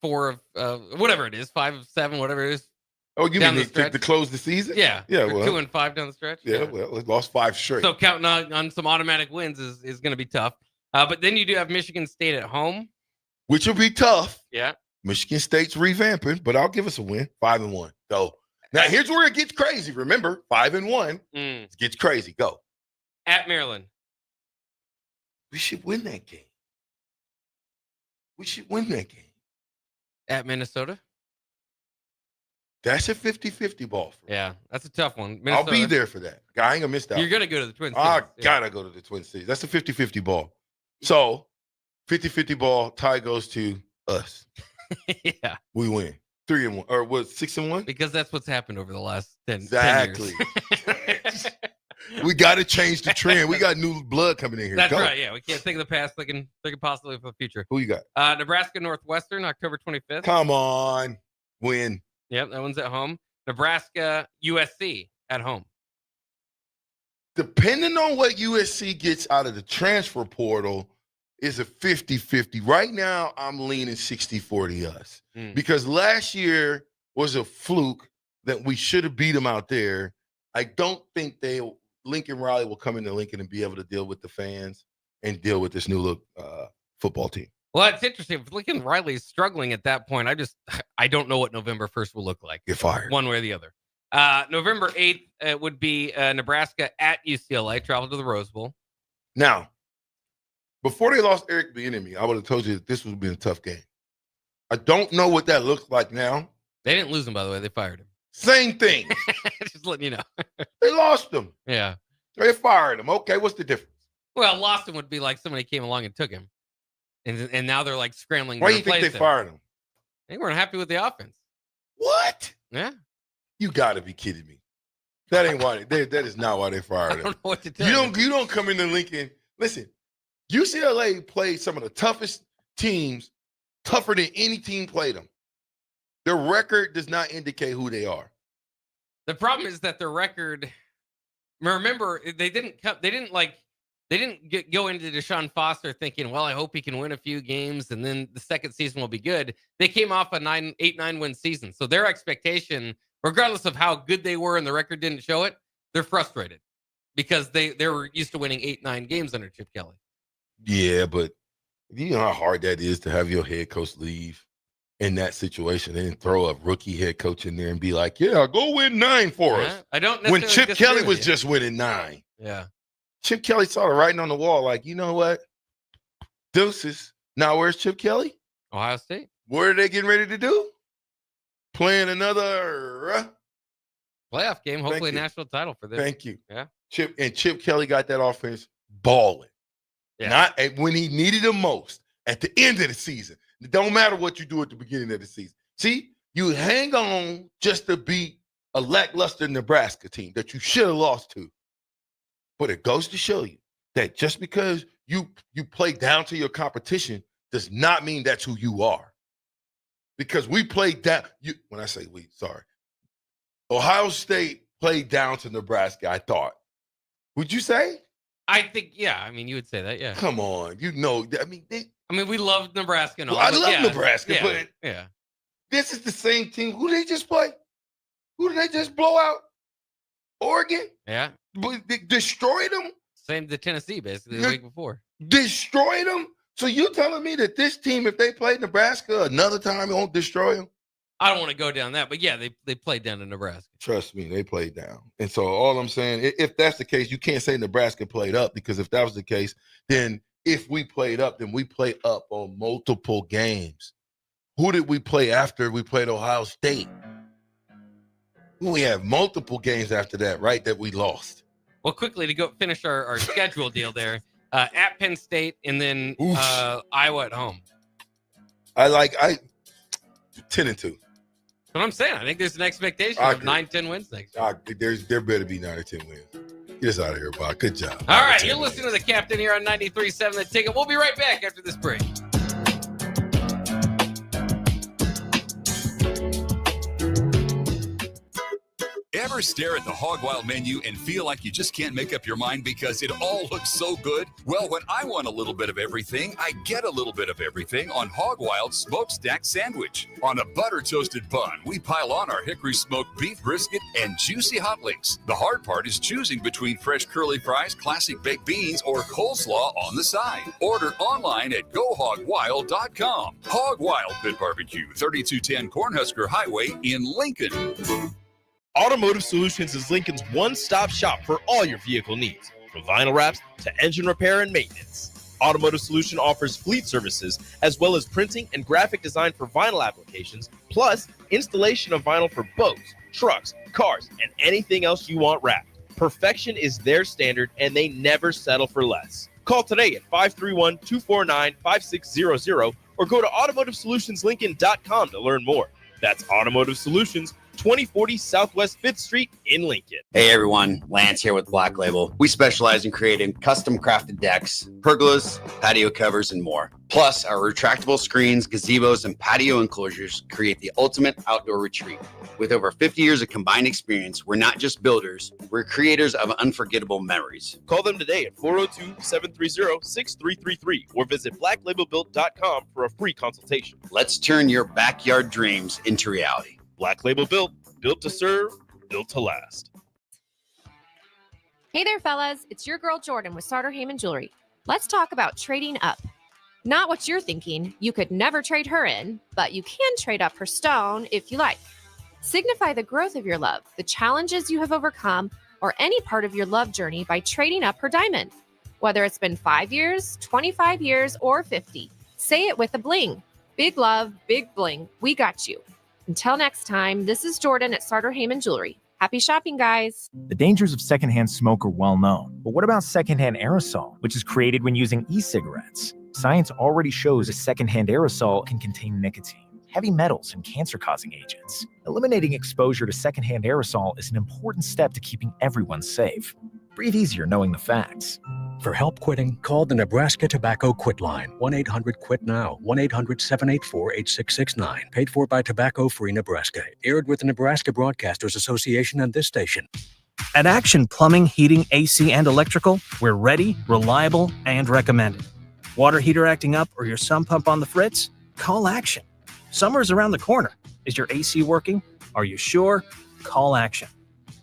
4 of whatever it is, 5 of 7, whatever it is. Oh, you mean to close the season? Yeah. Yeah. Well, 2-5 down the stretch. Yeah. Well, it lost 5 straight. So counting on some automatic wins is going to be tough. But then you do have Michigan State at home, which will be tough. Yeah. Michigan State's revamping, but I'll give us a win. 5-1. Go. Now here's where it gets crazy. Remember, 5-1. It gets crazy. Go. At Maryland. We should win that game. We should win that game. At Minnesota? That's a 50-50 ball. Yeah, that's a tough one. I'll be there for that. I ain't going to miss that. You're going to go to the Twin Cities. I got to go to the Twin Cities. That's a 50-50 ball. So, 50-50 ball, tie goes to us. Yeah. We win. 3-1. Or what, 6-1? Because that's what's happened over the last 10 Exactly. 10 years. We got to change the trend. We got new blood coming in here. That's go. right. Yeah, we can't think of the past, thinking possibly for the future. Who you got? Nebraska Northwestern, October 25th. Come on. Win. Yep, that one's at home. Nebraska USC at home. Depending on what USC gets out of the transfer portal is a 50-50. Right now, I'm leaning 60-40 us. Because last year was a fluke that we should have beat them out there. I don't think Lincoln Riley will come into Lincoln and be able to deal with the fans and deal with this new look football team. Well, it's interesting. If Lincoln Riley is struggling at that point, I don't know what November 1st will look like. Get fired. One way or the other. November 8th would be Nebraska at UCLA, travel to the Rose Bowl. Now, before they lost Eric Bieniemy, I would have told you that this would have been a tough game. I don't know what that looks like now. They didn't lose him, by the way. They fired him. Same thing. Just letting you know. They lost him. Yeah. They fired him. Okay, what's the difference? Well, lost him would be like somebody came along and took him. And now they're like scrambling. Why do you think they fired him? They weren't happy with the offense. What? Yeah. You got to be kidding me. That ain't why. That is not why they fired him. I don't know what to tell you. You don't come into Lincoln. Listen, UCLA played some of the toughest teams, tougher than any team played them. Their record does not indicate who they are. The problem is that their record. Remember, they didn't go into Deshaun Foster thinking, well, I hope he can win a few games and then the second season will be good. They came off a 8-9 win season. So their expectation, regardless of how good they were and the record didn't show it, they're frustrated because they were used to winning 8-9 games under Chip Kelly. Yeah, but you know how hard that is to have your head coach leave in that situation and then throw a rookie head coach in there and be like, yeah, go win 9 for us. I don't When necessarily Chip Kelly disagree was with you. just winning 9. Yeah. Chip Kelly saw the writing on the wall, like, you know what? Deuces. Now, where's Chip Kelly? Ohio State. What are they getting ready to do? Playing another Playoff game, hopefully a you. national title for this. Thank you. Yeah. Chip Kelly got that offense balling. Yeah. Not when he needed them most, at the end of the season. It don't matter what you do at the beginning of the season. See, you hang on just to beat a lackluster Nebraska team that you should have lost to. But it goes to show you that just because you play down to your competition does not mean that's who you are. Because we played down. When I say we, sorry. Ohio State played down to Nebraska, I thought. Would you say? I think, yeah. I mean, you would say that, yeah. Come on. You know, we love Nebraska and all. I but love yeah, Nebraska, but yeah. This is the same team. Who did they just play? Who did they just blow out? Oregon? Yeah. But they destroyed them? Same to Tennessee, basically, the week before. Destroyed them? So you telling me that this team, if they played Nebraska another time, it won't destroy them? I don't want to go down that, but yeah, they played down to Nebraska. Trust me, they played down. And so all I'm saying, if that's the case, you can't say Nebraska played up, because if that was the case, then if we played up, then we played up on multiple games. Who did we play after we played Ohio State? We have multiple games after that, right, that we lost. Well, quickly to go finish our schedule deal there. At Penn State and then Iowa at home. I 10-2. That's what I'm saying. I think there's an expectation of 9-10 wins next year. There better be 9 or 10 wins. Get us out of here, Bob. Good job. All right, you're listening to the Captain here on 93.7 The Ticket. We'll be right back after this break. Ever stare at the Hog Wild menu and feel like you just can't make up your mind because it all looks so good? Well, when I want a little bit of everything, I get a little bit of everything on Hog Wild Smokestack Sandwich. On a butter-toasted bun, we pile on our hickory smoked beef brisket and juicy hot links. The hard part is choosing between fresh curly fries, classic baked beans, or coleslaw on the side. Order online at GoHogWild.com. Hog Wild Pit Barbecue, 3210 Cornhusker Highway in Lincoln. Automotive Solutions is Lincoln's one-stop shop for all your vehicle needs, from vinyl wraps to engine repair and maintenance. Automotive Solution offers fleet services as well as printing and graphic design for vinyl applications, plus installation of vinyl for boats, trucks, cars, and anything else you want wrapped. Perfection is their standard, and they never settle for less. Call today at 531-249-5600 or go to automotivesolutionslincoln.com to learn more. That's Automotive Solutions, 2040 Southwest 5th Street in Lincoln. Hey everyone, Lance here with Black Label. We specialize in creating custom crafted decks, pergolas, patio covers, and more. Plus, our retractable screens, gazebos, and patio enclosures create the ultimate outdoor retreat. With over 50 years of combined experience, we're not just builders, we're creators of unforgettable memories. Call them today at 402-730-6333 or visit blacklabelbuilt.com for a free consultation. Let's turn your backyard dreams into reality. Black Label Built, built to serve, built to last. Hey there, fellas. It's your girl Jordan with Sartor Heyman Jewelry. Let's talk about trading up. Not what you're thinking. You could never trade her in, but you can trade up her stone if you like. Signify the growth of your love, the challenges you have overcome, or any part of your love journey by trading up her diamond. Whether it's been 5 years, 25 years, or 50, say it with a bling. Big love, big bling. We got you. Until next time, this is Jordan at Sartor Heyman Jewelry. Happy shopping, guys. The dangers of secondhand smoke are well known. But what about secondhand aerosol, which is created when using e-cigarettes? Science already shows a secondhand aerosol can contain nicotine, heavy metals, and cancer-causing agents. Eliminating exposure to secondhand aerosol is an important step to keeping everyone safe. Breathe easier knowing the facts. For help quitting, call the Nebraska Tobacco Quit Line, 1-800-QUIT-NOW, 1-800-784-8669. Paid for by Tobacco Free Nebraska. Aired with the Nebraska Broadcasters Association and this station. At Action Plumbing, Heating, AC, and Electrical, we're ready, reliable, and recommended. Water heater acting up or your sump pump on the fritz? Call Action. Summer's around the corner. Is your AC working? Are you sure? Call Action.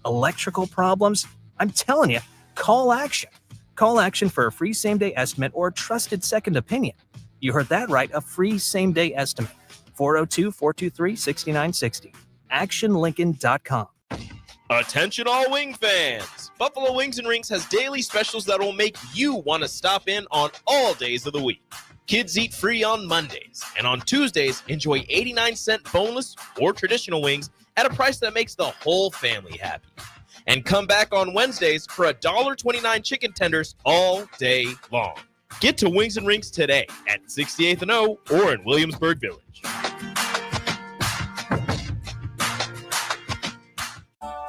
Electrical problems? I'm telling you, call Action. Call Action for a free same-day estimate or a trusted second opinion. You heard that right, a free same-day estimate. 402-423-6960. ActionLincoln.com. Attention all wing fans! Buffalo Wings and Rings has daily specials that will make you want to stop in on all days of the week. Kids eat free on Mondays, and on Tuesdays, enjoy 89-cent boneless or traditional wings at a price that makes the whole family happy. And come back on Wednesdays for $1.29 chicken tenders all day long. Get to Wings and Rings today at 68th and O or in Williamsburg Village.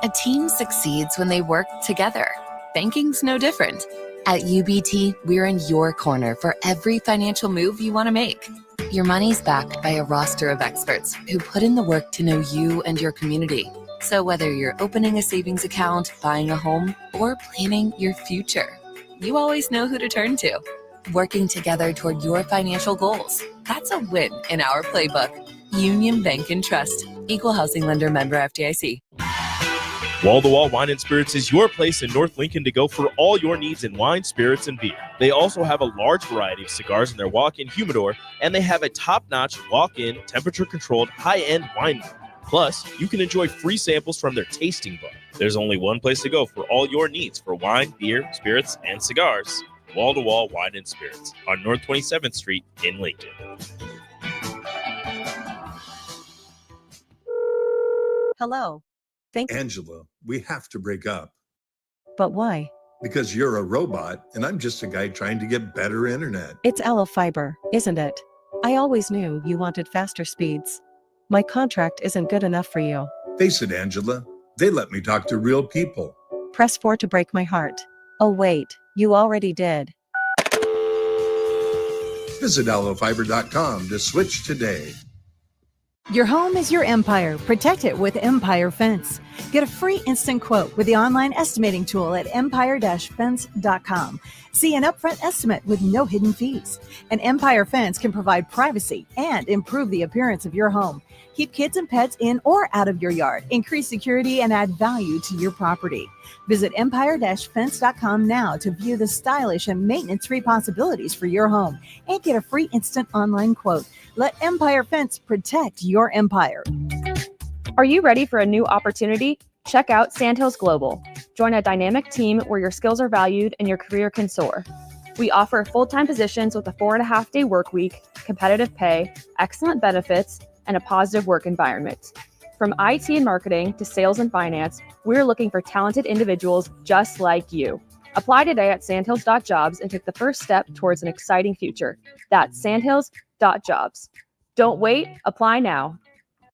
A team succeeds when they work together. Banking's no different. At UBT, we're in your corner for every financial move you want to make. Your money's backed by a roster of experts who put in the work to know you and your community. So whether you're opening a savings account, buying a home, or planning your future, you always know who to turn to. Working together toward your financial goals. That's a win in our playbook. Union Bank and Trust. Equal housing lender, member FDIC. Wall-to-Wall Wine and Spirits is your place in North Lincoln to go for all your needs in wine, spirits, and beer. They also have a large variety of cigars in their walk-in humidor, and they have a top-notch walk-in, temperature-controlled, high-end wine room. Plus, you can enjoy free samples from their tasting bar. There's only one place to go for all your needs for wine, beer, spirits, and cigars. Wall-to-Wall Wine and Spirits on North 27th Street in Lincoln. Hello. Angela, we have to break up. But why? Because you're a robot and I'm just a guy trying to get better internet. It's Aloe Fiber, isn't it? I always knew you wanted faster speeds. My contract isn't good enough for you. Face it, Angela, they let me talk to real people. Press 4 to break my heart. Oh wait, you already did. Visit aloefiber.com to switch today. Your home is your empire. Protect it with Empire Fence. Get a free instant quote with the online estimating tool at empire-fence.com. See an upfront estimate with no hidden fees. And Empire Fence can provide privacy and improve the appearance of your home. Keep kids and pets in or out of your yard. Increase security and add value to your property. Visit empire-fence.com now to view the stylish and maintenance-free possibilities for your home and get a free instant online quote. Let Empire Fence protect your empire. Are you ready for a new opportunity? Check out Sandhills Global. Join a dynamic team where your skills are valued and your career can soar. We offer full-time positions with a 4.5-day work week, competitive pay, excellent benefits, and a positive work environment. From IT and marketing to sales and finance, we're looking for talented individuals just like you. Apply today at sandhills.jobs and take the first step towards an exciting future. That's sandhills.jobs. Don't wait, apply now.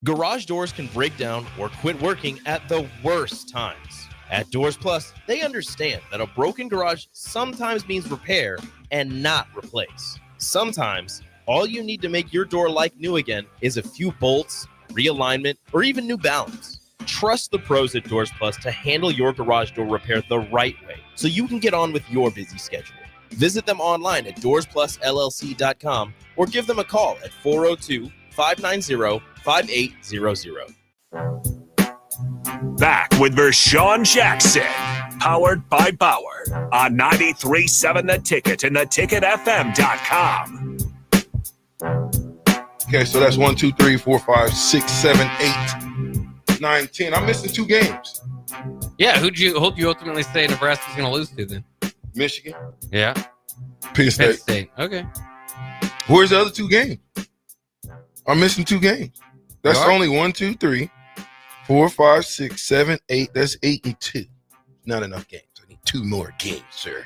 Garage doors can break down or quit working at the worst times. At Doors Plus, they understand that a broken garage sometimes means repair and not replace. Sometimes, all you need to make your door like new again is a few bolts, realignment, or even new balance. Trust the pros at Doors Plus to handle your garage door repair the right way so you can get on with your busy schedule. Visit them online at doorsplusllc.com or give them a call at 402-590-5800. Back with Vershawn Jackson, powered by Bauer on 93.7 The Ticket and theticketfm.com. Okay, so that's 1, 2, 3, 4, 5, 6, 7, 8, 9, 10. I'm missing 2 games. Yeah, who'd you ultimately say Nebraska's going to lose to then? Michigan. Yeah. Penn State. Okay. Where's the other 2 games? I'm missing 2 games. That's only 1, 2, 3, 4, 5, 6, 7, 8. That's 8 and 2. Not enough games. I need 2 more games, sir.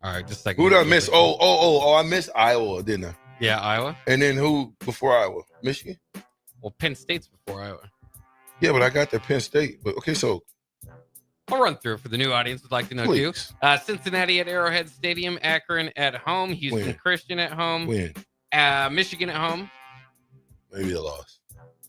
All right, just a second. Who did I miss? Oh, I missed Iowa, didn't I? Yeah, Iowa. And then who before Iowa? Michigan? Well, Penn State's before Iowa. Yeah, but I got the Penn State. But okay, so I'll run through for the new audience would like to know too. Cincinnati at Arrowhead Stadium, Akron at home, Houston Christian at home, Michigan at home. Maybe a loss.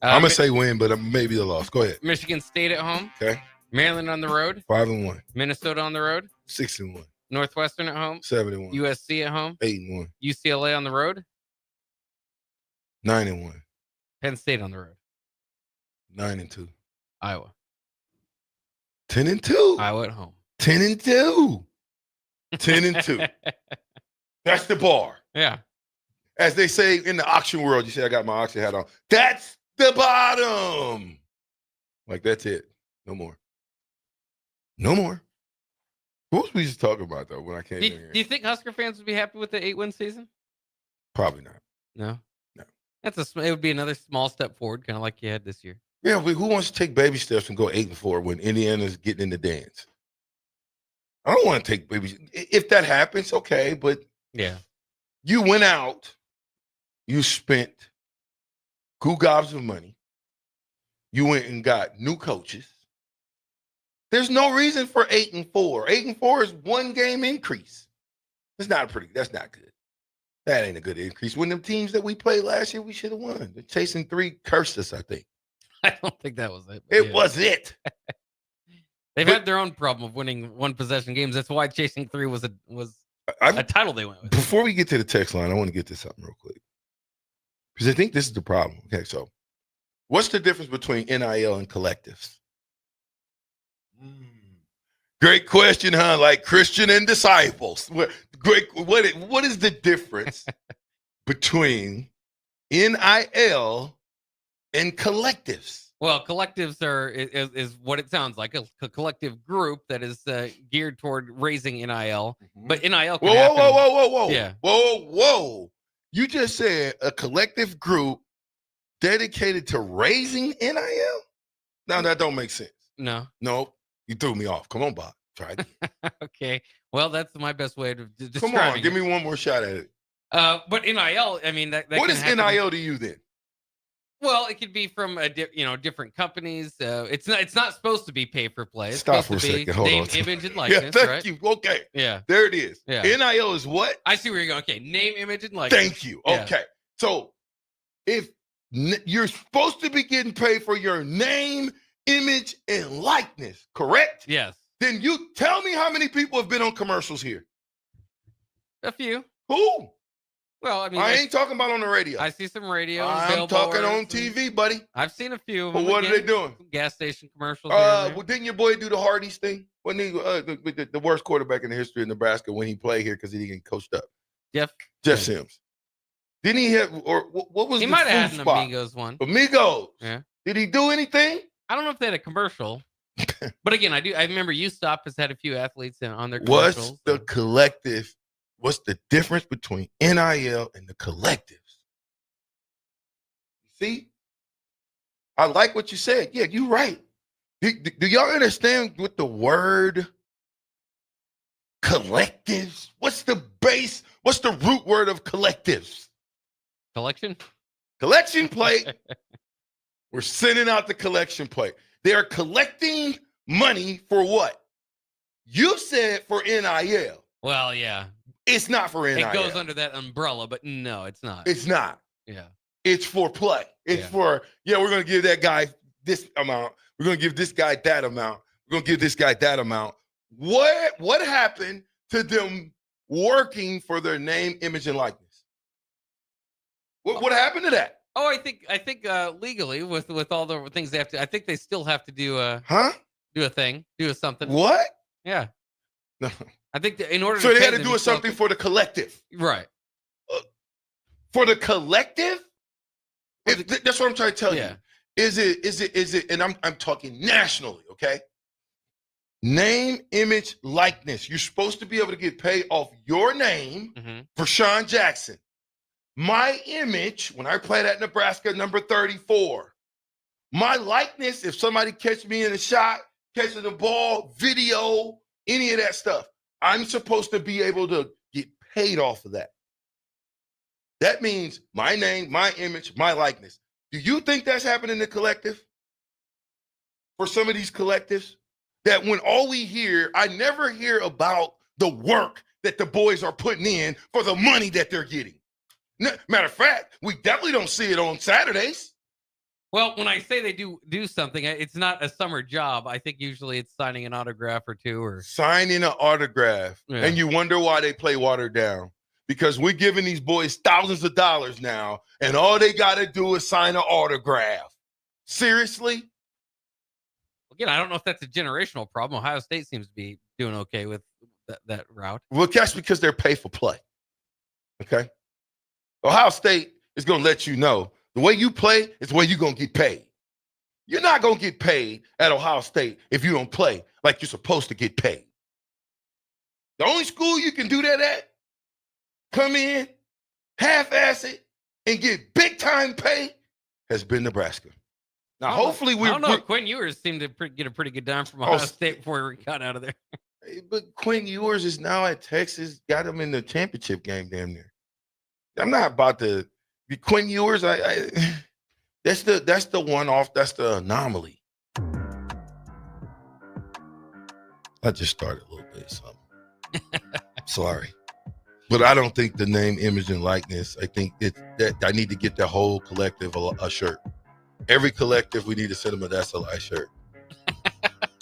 I'm gonna say win, but maybe a loss. Go ahead. Michigan State at home. Okay. Maryland on the road. 5-1. Minnesota on the road. 6-1. Northwestern at home. 7-1. USC at home. 8-1. UCLA on the road. 9-1. Penn State on the road. 9-2. Iowa. 10-2. Iowa at home. 10-2. 10-2. That's the bar. Yeah. As they say in the auction world, you say I got my auction hat on. That's the bottom. Like that's it. No more. No more. What was we just talking about though when I came in here? Do you think Husker fans would be happy with the 8-win season? Probably not. No. No. It would be another small step forward, kind of like you had this year. Yeah, but who wants to take baby steps and go 8-4 when Indiana's getting in the dance? I don't want to take baby. If that happens, okay, but yeah, you went out, you spent gobs of money, you went and got new coaches. There's no reason for 8-4. 8-4 is 1 game increase. That's not good. That ain't a good increase. When the teams that we played last year, we should have won. The Chasing 3 cursed us, I think. I don't think that was it. It was it. They've had their own problem of winning 1-possession games. That's why Chasing 3 was a title they went with. Before we get to the text line, I want to get to something real quick. Because I think this is the problem. Okay, so what's the difference between NIL and collectives? Great question, huh? Like Christian and disciples. What is the difference between NIL and collectives? Well, collectives is what it sounds like, a collective group that is geared toward raising NIL. But NIL can happen. Whoa. Yeah. Whoa. You just said a collective group dedicated to raising NIL? Now that don't make sense. No. You threw me off. Come on, Bob. Try it. Okay. Well, that's my best way to describe it. Come on, give me one more shot at it. But NIL, I mean, that what can is happen. NIL to you then? Well, it could be from different companies. It's not supposed to be pay for play. It's Stop supposed for a to be second. Hold name, on. image, and likeness. Thank right? you. Okay. Yeah. There it is. Yeah. NIL is what? I see where you're going. Okay. Name, image, and likeness. Thank you. Yeah. Okay. So if you're supposed to be getting paid for your name, image, and likeness, correct? Yes. Then you tell me how many people have been on commercials here. A few. Who? Well, I mean, I ain't talking about on the radio. I see some radio. I'm talking on TV, buddy. I've seen a few of But them. what are they doing? Gas station commercials. here and there. Well, didn't your boy do the Hardee's thing? Wasn't he the worst quarterback in the history of Nebraska when he played here because he didn't get coached up? Jeff Sims. Didn't he have, or what was He the might food have had an spot? Amigos one. Amigos. Yeah. Did he do anything? I don't know if they had a commercial. But again, I remember U-Stop has had a few athletes on their What's commercials. the collective what's the difference between NIL and the collectives. See? I like what you said. Yeah, you're right. Do y'all understand what the word collectives? What's the root word of collectives? Collection plate. We're sending out the collection plate. They are collecting money for what? You said for NIL. Well, yeah. It's not for NIL. It goes under that umbrella, but no, it's not. It's not. Yeah. It's for play. It's for, we're going to give that guy this amount. We're going to give this guy that amount. We're going to give this guy that amount. What happened to them working for their name, image, and likeness? What happened to that? Oh, I think legally with all the things they have to, I think they still have to do a thing, do something. What? Yeah. No. I think in order so to they had to do something for the collective. Right. For the collective? That's what I'm trying to tell you. Is it, and I'm talking nationally, okay? Name, image, likeness. You're supposed to be able to get paid off your name for Sean Jackson. My image, when I played at Nebraska, number 34. My likeness, if somebody catch me in a shot, catching the ball, video, any of that stuff, I'm supposed to be able to get paid off of that. That means my name, my image, my likeness. Do you think that's happening in the collective? For some of these collectives? That when all we hear, I never hear about the work that the boys are putting in for the money that they're getting. Matter of fact, we definitely don't see it on Saturdays. Well, when I say they do something, it's not a summer job. I think usually it's signing an autograph or two, or signing an autograph. Yeah. And you wonder why they play watered down. Because we're giving these boys thousands of dollars now, and all they got to do is sign an autograph. Seriously? Again, I don't know if that's a generational problem. Ohio State seems to be doing okay with that route. Well, that's because they're paid for play. Okay? Ohio State is going to let you know the way you play is the way you're going to get paid. You're not going to get paid at Ohio State if you don't play like you're supposed to get paid. The only school you can do that at, come in, half-ass it, and get big-time pay has been Nebraska. Now, hopefully I don't know. Quinn Ewers seemed to get a pretty good dime from Ohio State before he got out of there. But Quinn Ewers is now at Texas, got him in the championship game damn near. I'm not about to be Quinn Ewers. That's the one-off. That's the anomaly. I just started a little bit of something. Sorry. But I don't think the name, image, and likeness, I think that I need to get the whole collective a shirt. Every collective, we need to send them a That's a Lie shirt.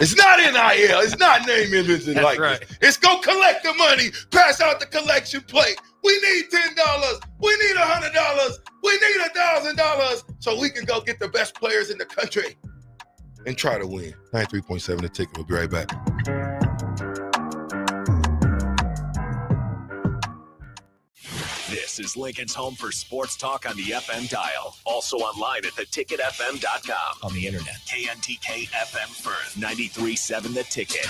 It's not NIL. It's not name, image, and likeness. Right. It's go collect the money, pass out the collection plate. We need $10. We need $100. We need $1,000 so we can go get the best players in the country and try to win. 93.7 The Ticket. We'll be right back. This is Lincoln's home for sports talk on the FM dial. Also online at theticketfm.com. On the internet. KNTK FM Firth, 93.7 The Ticket.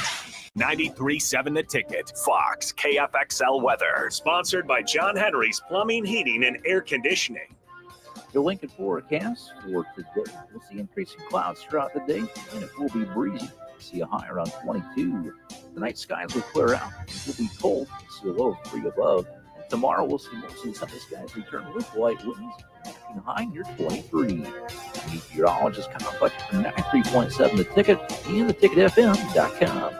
93.7 The Ticket. Fox, KFXL Weather. Sponsored by John Henry's Plumbing, Heating, and Air Conditioning. The Lincoln forecast for today. We'll see increasing clouds throughout the day, and it will be breezy. See a high around 22. Tonight, skies will clear out. It will be cold. See a low of 3 above. Tomorrow, we'll see mostly sunny skies return with light winds, matching high near 23. Meteorologist Kyle Fletcher from 93.7 The Ticket and theticketfm.com.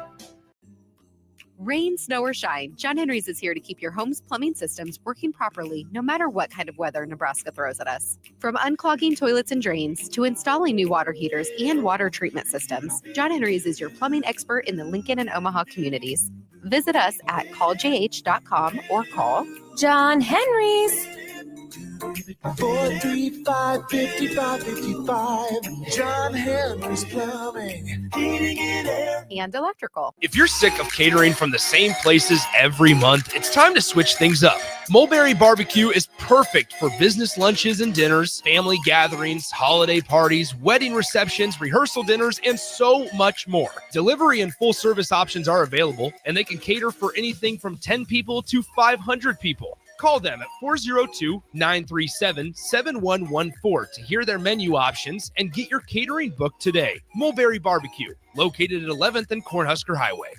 Rain, snow, or shine, John Henry's is here to keep your home's plumbing systems working properly no matter what kind of weather Nebraska throws at us. From unclogging toilets and drains to installing new water heaters and water treatment systems, John Henry's is your plumbing expert in the Lincoln and Omaha communities. Visit us at calljh.com or call John Henry's. 435-5555. John Henry's Plumbing, Heating and Air. And electrical. If you're sick of catering from the same places every month, it's time to switch things up. Mulberry Barbecue is perfect for business lunches and dinners, family gatherings, holiday parties, wedding receptions, rehearsal dinners, and so much more. Delivery and full service options are available, and they can cater for anything from 10 people to 500 people. Call them at 402-937-7114 to hear their menu options and get your catering booked today. Mulberry Barbecue, located at 11th and Cornhusker Highway.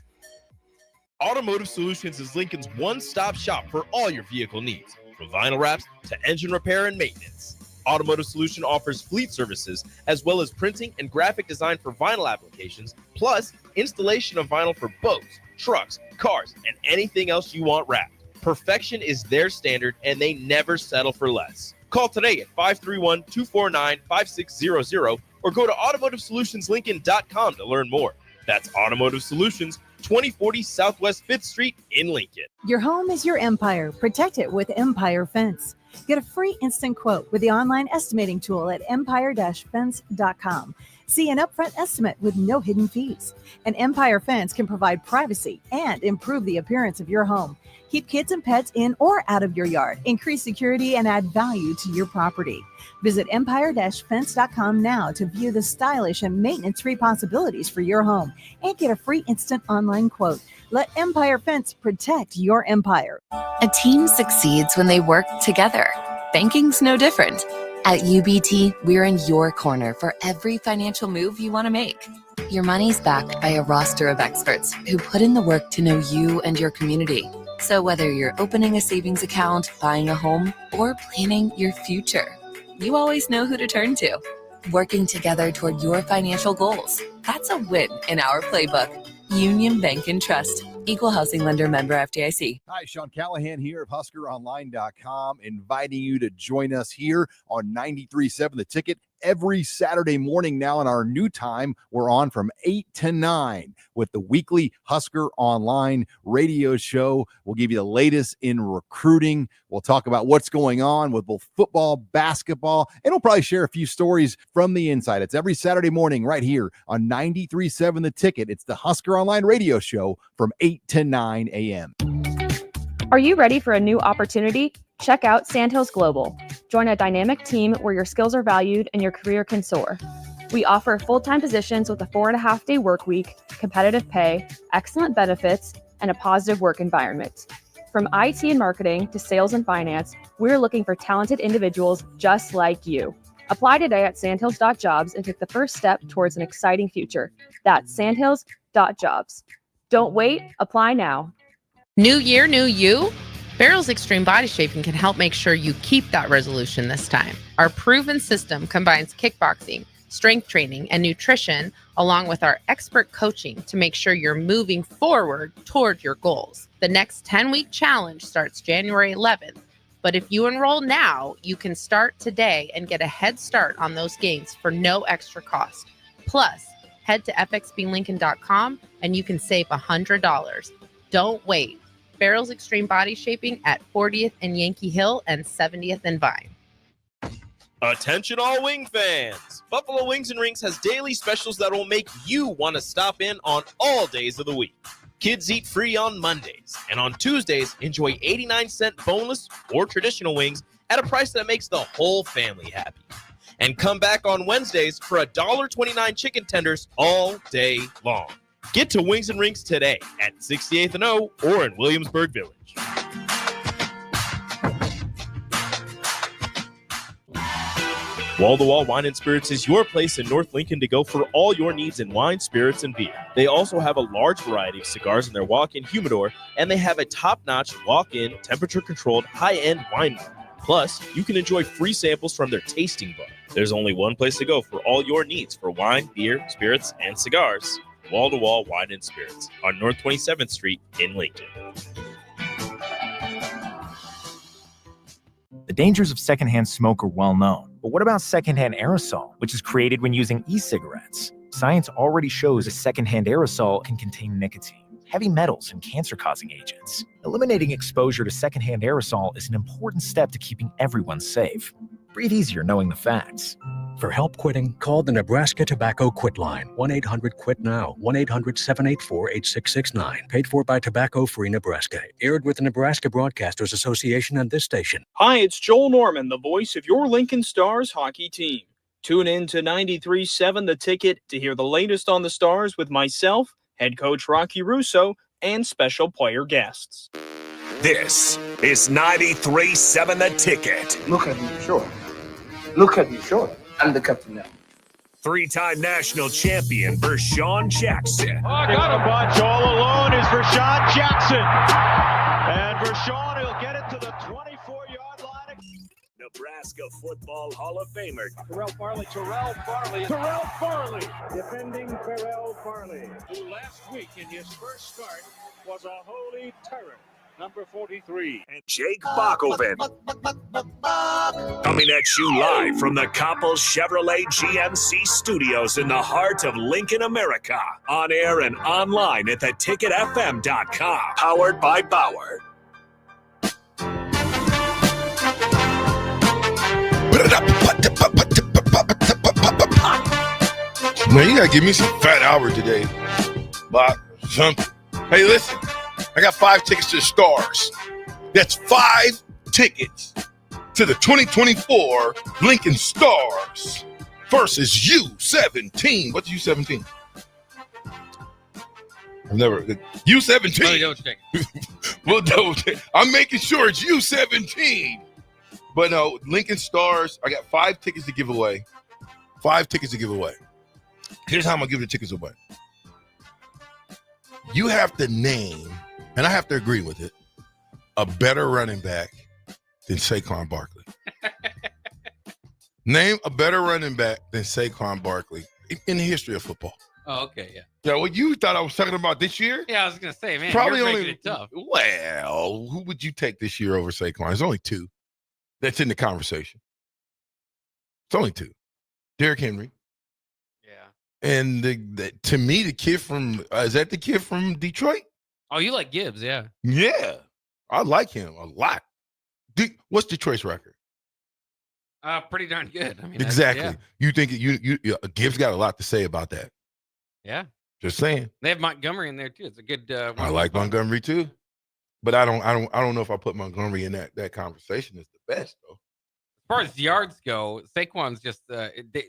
Automotive Solutions is Lincoln's one-stop shop for all your vehicle needs, from vinyl wraps to engine repair and maintenance. Automotive Solution offers fleet services as well as printing and graphic design for vinyl applications, plus installation of vinyl for boats, trucks, cars, and anything else you want wrapped. Perfection is their standard, and they never settle for less. Call today at 531-249-5600 or go to automotivesolutionslincoln.com to learn more. That's Automotive Solutions, 2040 Southwest 5th Street in Lincoln. Your home is your empire. Protect it with Empire Fence. Get a free instant quote with the online estimating tool at empire-fence.com. See an upfront estimate with no hidden fees. An Empire Fence can provide privacy and improve the appearance of your home. Keep kids and pets in or out of your yard. Increase security and add value to your property. Visit empire-fence.com now to view the stylish and maintenance-free possibilities for your home and get a free instant online quote. Let Empire Fence protect your empire. A team succeeds when they work together. Banking's no different. At UBT, we're in your corner for every financial move you want to make. Your money's backed by a roster of experts who put in the work to know you and your community. So whether you're opening a savings account, buying a home, or planning your future, you always know who to turn to. Working together toward your financial goals. That's a win in our playbook. Union Bank and Trust. Equal housing lender, member FDIC. Hi, Sean Callahan here of HuskerOnline.com, inviting you to join us here on 93.7 The Ticket every Saturday morning now in our new time. We're on from 8 to 9 with the weekly Husker Online radio show. We'll give you the latest in recruiting. We'll talk about what's going on with both football, basketball, and we'll probably share a few stories from the inside. It's every Saturday morning right here on 93.7 The Ticket. It's the Husker Online radio show from 8 to 9 a.m. Are you ready for a new opportunity? Check out Sandhills Global. Join a dynamic team where your skills are valued and your career can soar. We offer full-time positions with a 4.5-day work week, competitive pay, excellent benefits, and a positive work environment. From IT and marketing to sales and finance, we're looking for talented individuals just like you. Apply today at sandhills.jobs and take the first step towards an exciting future. That's sandhills.jobs. Don't wait, apply now. New year, new you? Barrel's Extreme Body Shaping can help make sure you keep that resolution this time. Our proven system combines kickboxing, strength training, and nutrition, along with our expert coaching to make sure you're moving forward toward your goals. The next 10-week challenge starts January 11th, but if you enroll now, you can start today and get a head start on those gains for no extra cost. Plus, head to fxblincoln.com and you can save $100. Don't wait. Barrel's Extreme Body Shaping at 40th and Yankee Hill and 70th and Vine. Attention all wing fans! Buffalo Wings and Rings has daily specials that will make you want to stop in on all days of the week. Kids eat free on Mondays, and on Tuesdays, enjoy 89-cent boneless or traditional wings at a price that makes the whole family happy. And come back on Wednesdays for $1.29 chicken tenders all day long. Get to Wings and Rings today at 68th and O or in Williamsburg Village. Wall-to-Wall Wine and Spirits is your place in North Lincoln to go for all your needs in wine, spirits, and beer. They also have a large variety of cigars in their walk-in humidor, and they have a top-notch walk-in, temperature-controlled, high-end wine bar. Plus, you can enjoy free samples from their tasting bar. There's only one place to go for all your needs for wine, beer, spirits, and cigars. Wall-to-Wall Wine and Spirits on North 27th Street in Lincoln. The dangers of secondhand smoke are well known. But what about secondhand aerosol, which is created when using e-cigarettes? Science already shows a secondhand aerosol can contain nicotine. heavy metals, and cancer-causing agents. Eliminating exposure to secondhand aerosol is an important step to keeping everyone safe. Breathe easier knowing the facts. For help quitting, call the Nebraska Tobacco Quit Line, 1-800-QUIT-NOW, 1-800-784-8669. Paid for by Tobacco Free Nebraska. Aired with the Nebraska Broadcasters Association and this station. Hi, it's Joel Norman, the voice of your Lincoln Stars hockey team. Tune in to 93.7 The Ticket to hear the latest on the Stars with myself, head coach Rocky Russo, and special player guests. This is 93.7 The Ticket. Look at me, sure. Look at me, sure. I'm the captain now. Three-time national champion Vershawn Jackson. Oh, got a bunch all alone is Vershawn Jackson. And Vershawn, he'll get it to the 24-yard line. Nebraska Football Hall of Famer Terrell Farley, defending Terrell Farley, who last week in his first start was a holy terror. Number 43. And Jake Bakoven. Coming at you live from the Coppel Chevrolet GMC studios in the heart of Lincoln, America. On air and online at theticketfm.com. Powered by Bauer. Man, you gotta give me some fat hour today. But something. Hey, listen. I got 5 tickets to the Stars. That's 5 tickets to the 2024 Lincoln Stars versus U17. What's U17? I've never. U17. We'll double check. I'm making sure it's U17. But no, Lincoln Stars. I got 5 tickets to give away. 5 tickets to give away. Here's how I'm gonna give the tickets away. You have to name, and I have to agree with it, a better running back than Saquon Barkley. Name a better running back than Saquon Barkley in the history of football. Oh, okay, yeah. Yeah, well, you thought I was talking about this year? Yeah, I was gonna say, man, probably you're only making it tough. Well, who would you take this year over Saquon? There's only 2 that's in the conversation. It's only 2. Derrick Henry. And to me, the kid from is that the kid from Detroit? Oh, you like Gibbs, yeah? Yeah, I like him a lot. What's Detroit's record? Pretty darn good. I mean, exactly. Yeah. You think you Gibbs got a lot to say about that? Yeah. Just saying. They have Montgomery in there too. It's a good. I like Montgomery too, but I don't know if I put Montgomery in that conversation as the best though. As far as yards go, Saquon's just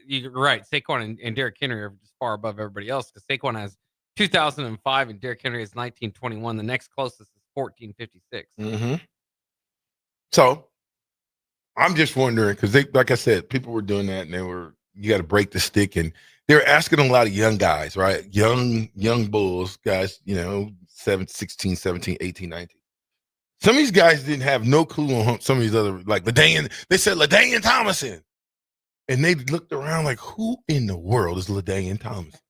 you're right. Saquon and Derrick Henry are just far above everybody else because Saquon has 2005 and Derrick Henry has 1921. The next closest is 1456. Mm-hmm. So I'm just wondering because like I said, people were doing that and you got to break the stick and they're asking a lot of young guys, right? Young Bulls guys, 16, 17, 18, 19. Some of these guys didn't have no clue on some of these other, like LaDainian. They said LaDainian Tomlinson. And they looked around like, who in the world is LaDainian Tomlinson?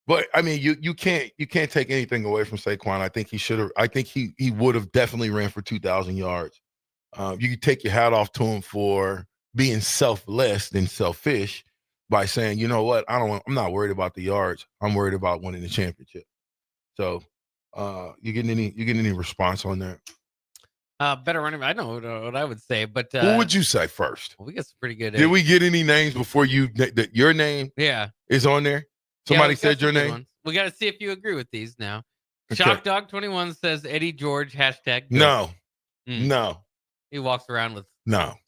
But I mean, you can't take anything away from Saquon. I think he would have definitely ran for 2,000 yards. You could take your hat off to him for being selfless than selfish by saying, you know what, I'm not worried about the yards. I'm worried about winning the championship. So you getting any response on that? Better running. I know what I would say, but what would you say first? Well, we got some pretty good. Did we get any names before that your name? Yeah, is on there. Somebody said your name. We got to see if you agree with these now. Okay. Shock Dog 21 says Eddie George hashtag. No, no. He walks around with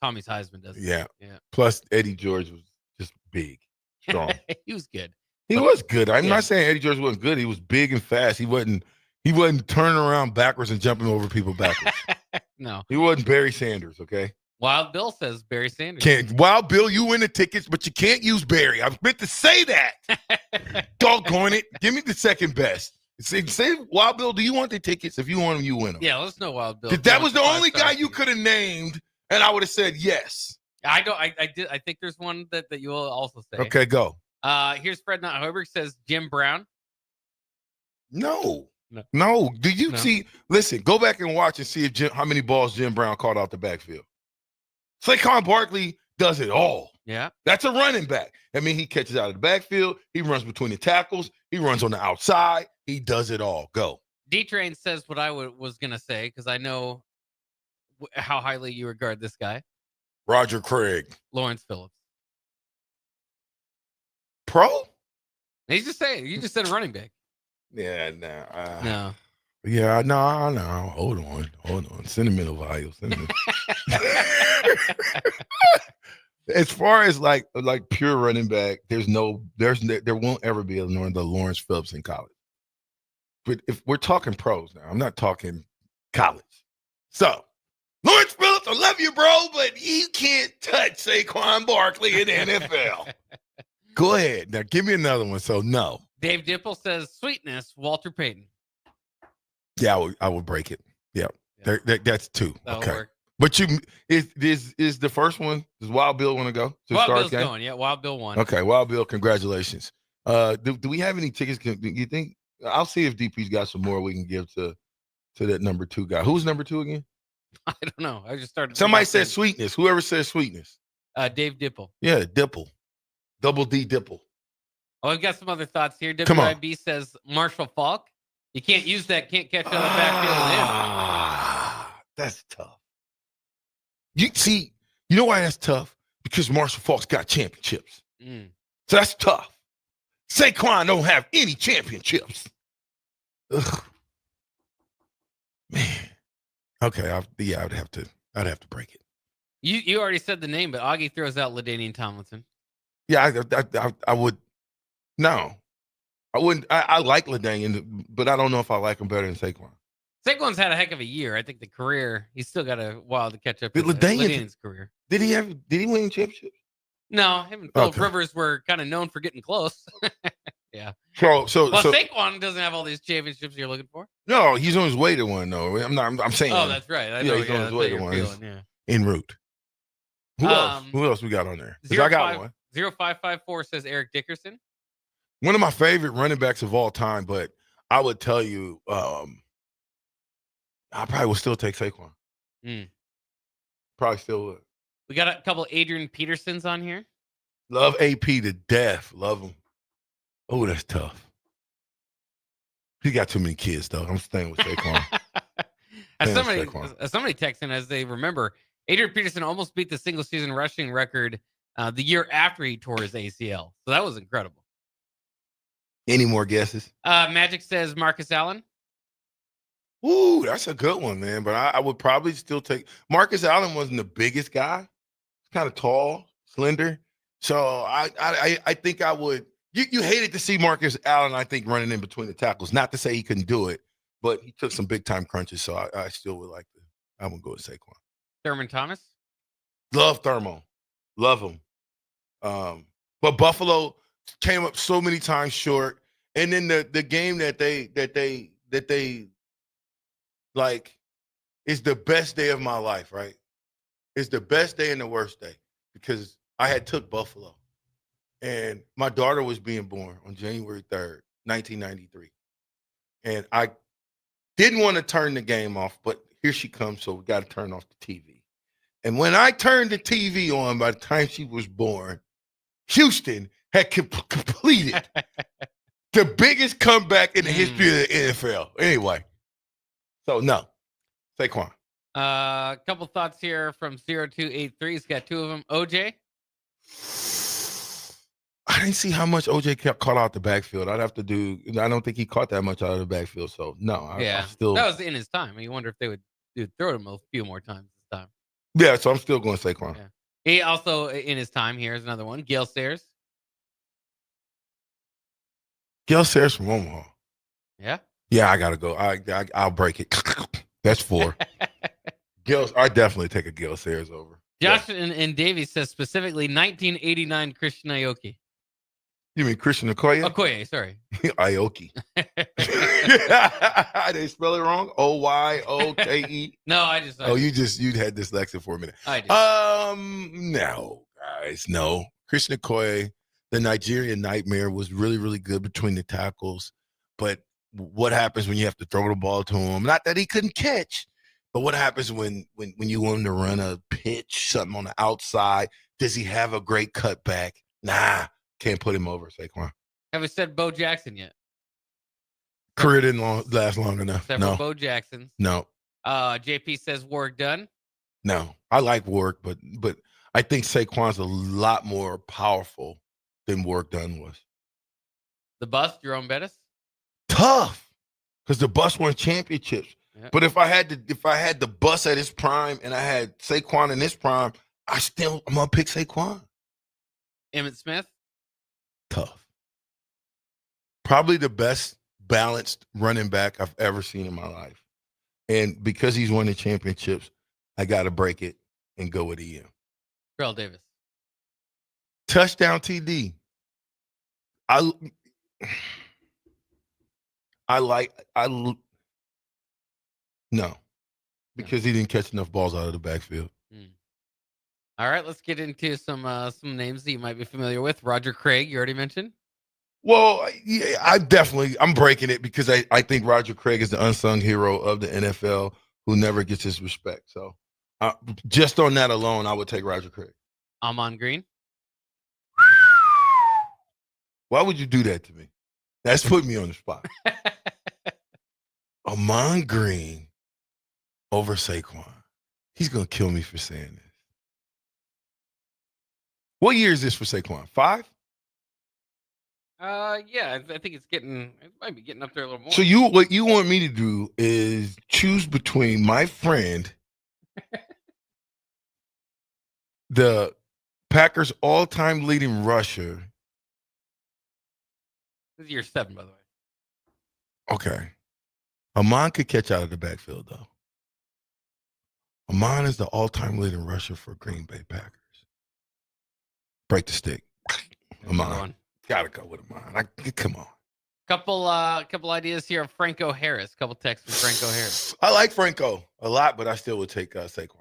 Tommy's Heisman doesn't. Yeah. Yeah. Plus Eddie George was just big, strong. He was good. He was good. I'm not saying Eddie George wasn't good. He was big and fast. He wasn't turning around backwards and jumping over people backwards. No. He wasn't Barry Sanders, okay? Wild Bill says Barry Sanders. Wild Bill, you win the tickets, but you can't use Barry. I was meant to say that. Doggone it. Give me the second best. Say, Wild Bill, do you want the tickets? If you want them, you win them. Yeah, let's know Wild Bill. That was the only guy you could have named, and I would have said yes. I did. I think there's one that you will also say. Okay, go. Here's Fred Not Hoiberg says Jim Brown. No. Did you see? Listen, go back and watch and see how many balls Jim Brown caught out the backfield. Saquon Barkley does it all. Yeah. That's a running back. I mean, he catches out of the backfield. He runs between the tackles. He runs on the outside. He does it all. Go. D-Train says what I was going to say because I know how highly you regard this guy. Roger Craig. Lawrence Phillips. Pro? He's just saying. You just said a running back. Yeah, no. No. Yeah, no. Hold on. Sentimental value. As far as like pure running back, there won't ever be the Lawrence Phillips in college. But if we're talking pros now, I'm not talking college. So, Lawrence Phillips, I love you, bro, but you can't touch Saquon Barkley in the NFL. Go ahead. Now, give me another one. So, no. Dave Dipple says, sweetness, Walter Payton. Yeah, I would break it. Yeah. That's two. That'll okay. work. But is the first one, does Wild Bill want to go? Wild Bill's going. Yeah, Wild Bill won. Okay, Wild Bill, congratulations. Do we have any tickets? Do you think? I'll see if DP's got some more we can give to that number 2 guy. Who's number 2 again? I don't know. I just started. Somebody said sweetness. Whoever says sweetness. Dave Dipple. Yeah, Dipple. Double D Dipple. Oh, I've got some other thoughts here. Come on. WIB says Marshall Faulk. You can't use that. Can't catch out of the backfield. That's tough. You know why that's tough? Because Marshall Faulk's got championships. So that's tough. Saquon don't have any championships. Ugh. Man. Okay, I'd have to break it. You already said the name, but Augie throws out LaDainian Tomlinson. Yeah, I would. No, I wouldn't. I like LaDainian, but I don't know if I like him better than Saquon. Saquon's had a heck of a year. I think the career, he's still got a while to catch up to LaDainian's career. Did he win championships? No, him and Philip Rivers were kind of known for getting close. Yeah. So Saquon doesn't have all these championships you're looking for. No, he's on his way to one though. I'm saying. Oh, that's right. I know. He's on his way to one. Yeah. En route. Who else we got on there? Because I got one. 0554 says Eric Dickerson. One of my favorite running backs of all time, but I would tell you, I probably would still take Saquon. Probably still would. We got a couple Adrian Petersons on here. Love AP to death. Love him. Oh, that's tough. He got too many kids, though. I'm staying with Saquon. Somebody texting as they remember, Adrian Peterson almost beat the single season rushing record the year after he tore his ACL. So that was incredible. Any more guesses? Magic says Marcus Allen. Ooh, that's a good one, man. But I would probably still take Marcus Allen. Wasn't the biggest guy. He's kind of tall, slender. So I think I would. You hated to see Marcus Allen, I think, running in between the tackles. Not to say he couldn't do it, but he took some big time crunches. So I still would like to. I would go with Saquon. Thurman Thomas. Love Thermo. Love him. But Buffalo came up so many times short. And then the game that they like is the best day of my life, right? It's the best day and the worst day because I had took Buffalo. And my daughter was being born on January 3rd, 1993. And I didn't want to turn the game off, but here she comes, so we got to turn off the TV. And when I turned the TV on, by the time she was born, Houston had completed the biggest comeback in the history of the NFL. Anyway, so no, Saquon. A couple thoughts here from 0283. He's got two of them. OJ. I didn't see how much OJ caught out the backfield. I don't think he caught that much out of the backfield. So no, that was in his time. You wonder if they would throw him a few more times this time. Yeah, so I'm still going Saquon. Yeah. He also in his time. Here's another one. Gale Sayers. Gale Sayers from Omaha. Yeah. Yeah, I gotta go. I'll break it. That's 4. I definitely take a Gale Sayers over. Josh and Davey says specifically 1989 Christian Aoki. You mean Christian Okoye? Okoye, sorry. Aoki. They spell it wrong? Oyoke? No, you had dyslexia for a minute. I did. No, guys, no. Christian Okoye, the Nigerian Nightmare, was really, really good between the tackles. But what happens when you have to throw the ball to him? Not that he couldn't catch, But what happens when you want him to run a pitch, something on the outside? Does he have a great cutback? Nah, can't put him over Saquon. Have we said Bo Jackson yet? Career didn't last long enough. Except No. for Bo Jackson. No. JP says Warwick Dunn. No. I like Warwick, but I think Saquon's a lot more powerful than Warwick Dunn was. The bust, Jerome Bettis. Tough, because the bus won championships. Yep. But if I had the bus at his prime and I had Saquon in his prime, I'm gonna pick Saquon. Emmitt Smith. Tough. Probably the best balanced running back I've ever seen in my life. And because he's won the championships, I got to break it and go with EM. Terrell Davis. Touchdown TD. No, because he didn't catch enough balls out of the backfield. All right, let's get into some names that you might be familiar with. Roger Craig, you already mentioned. Well, yeah, I'm breaking it because I think Roger Craig is the unsung hero of the NFL who never gets his respect. So just on that alone, I would take Roger Craig. Amon Green. Why would you do that to me? That's putting me on the spot. Amon Green over Saquon. He's going to kill me for saying this. What year is this for Saquon? 5? Yeah, I think it might be getting up there a little more. So what you want me to do is choose between my friend, the Packers' all-time leading rusher. This is year 7, by the way. Okay. Amon could catch out of the backfield, though. Amon is the all-time leading rusher for Green Bay Packers. Break the stick. Amon. Gotta go with Amon. Come on. Couple ideas here of Franco Harris. Couple texts from Franco Harris. I like Franco a lot, but I still would take Saquon.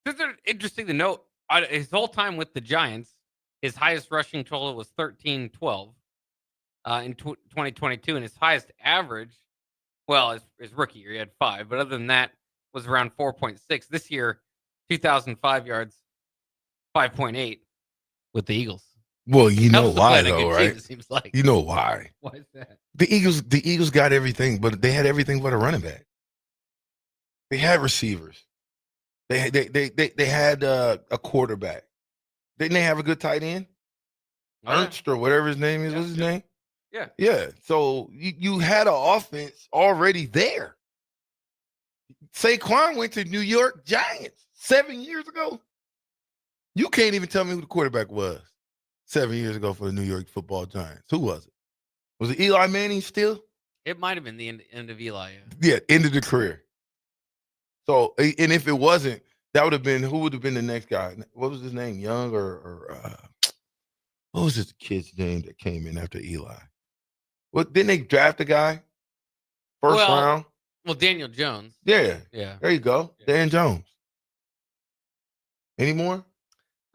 This is interesting to note. His whole time with the Giants, his highest rushing total was 13-12 in 2022, and his highest average, well, his rookie year, he had 5, but other than that, was around 4.6. This year, 2,005 yards, 5.8 with the Eagles. Well, you know why, though, right? Team, it seems like. You know why. Why is that? The Eagles got everything, but they had everything but a running back. They had receivers. They had a quarterback. Didn't they have a good tight end? Ernst or whatever his name is. What's his name? Yeah. Yeah. So you had an offense already there. Saquon went to New York Giants 7 years ago. You can't even tell me who the quarterback was 7 years ago for the New York Football Giants. Who was it? Was it Eli Manning still? It might have been the end of Eli. Yeah, end of the career. So, and if it wasn't, that would have been, who would have been the next guy? What was his name? Young or what was this kid's name that came in after Eli? Well, didn't they draft a guy? First round? Well, Daniel Jones. Yeah. Yeah. There you go. Yeah. Dan Jones. Any more?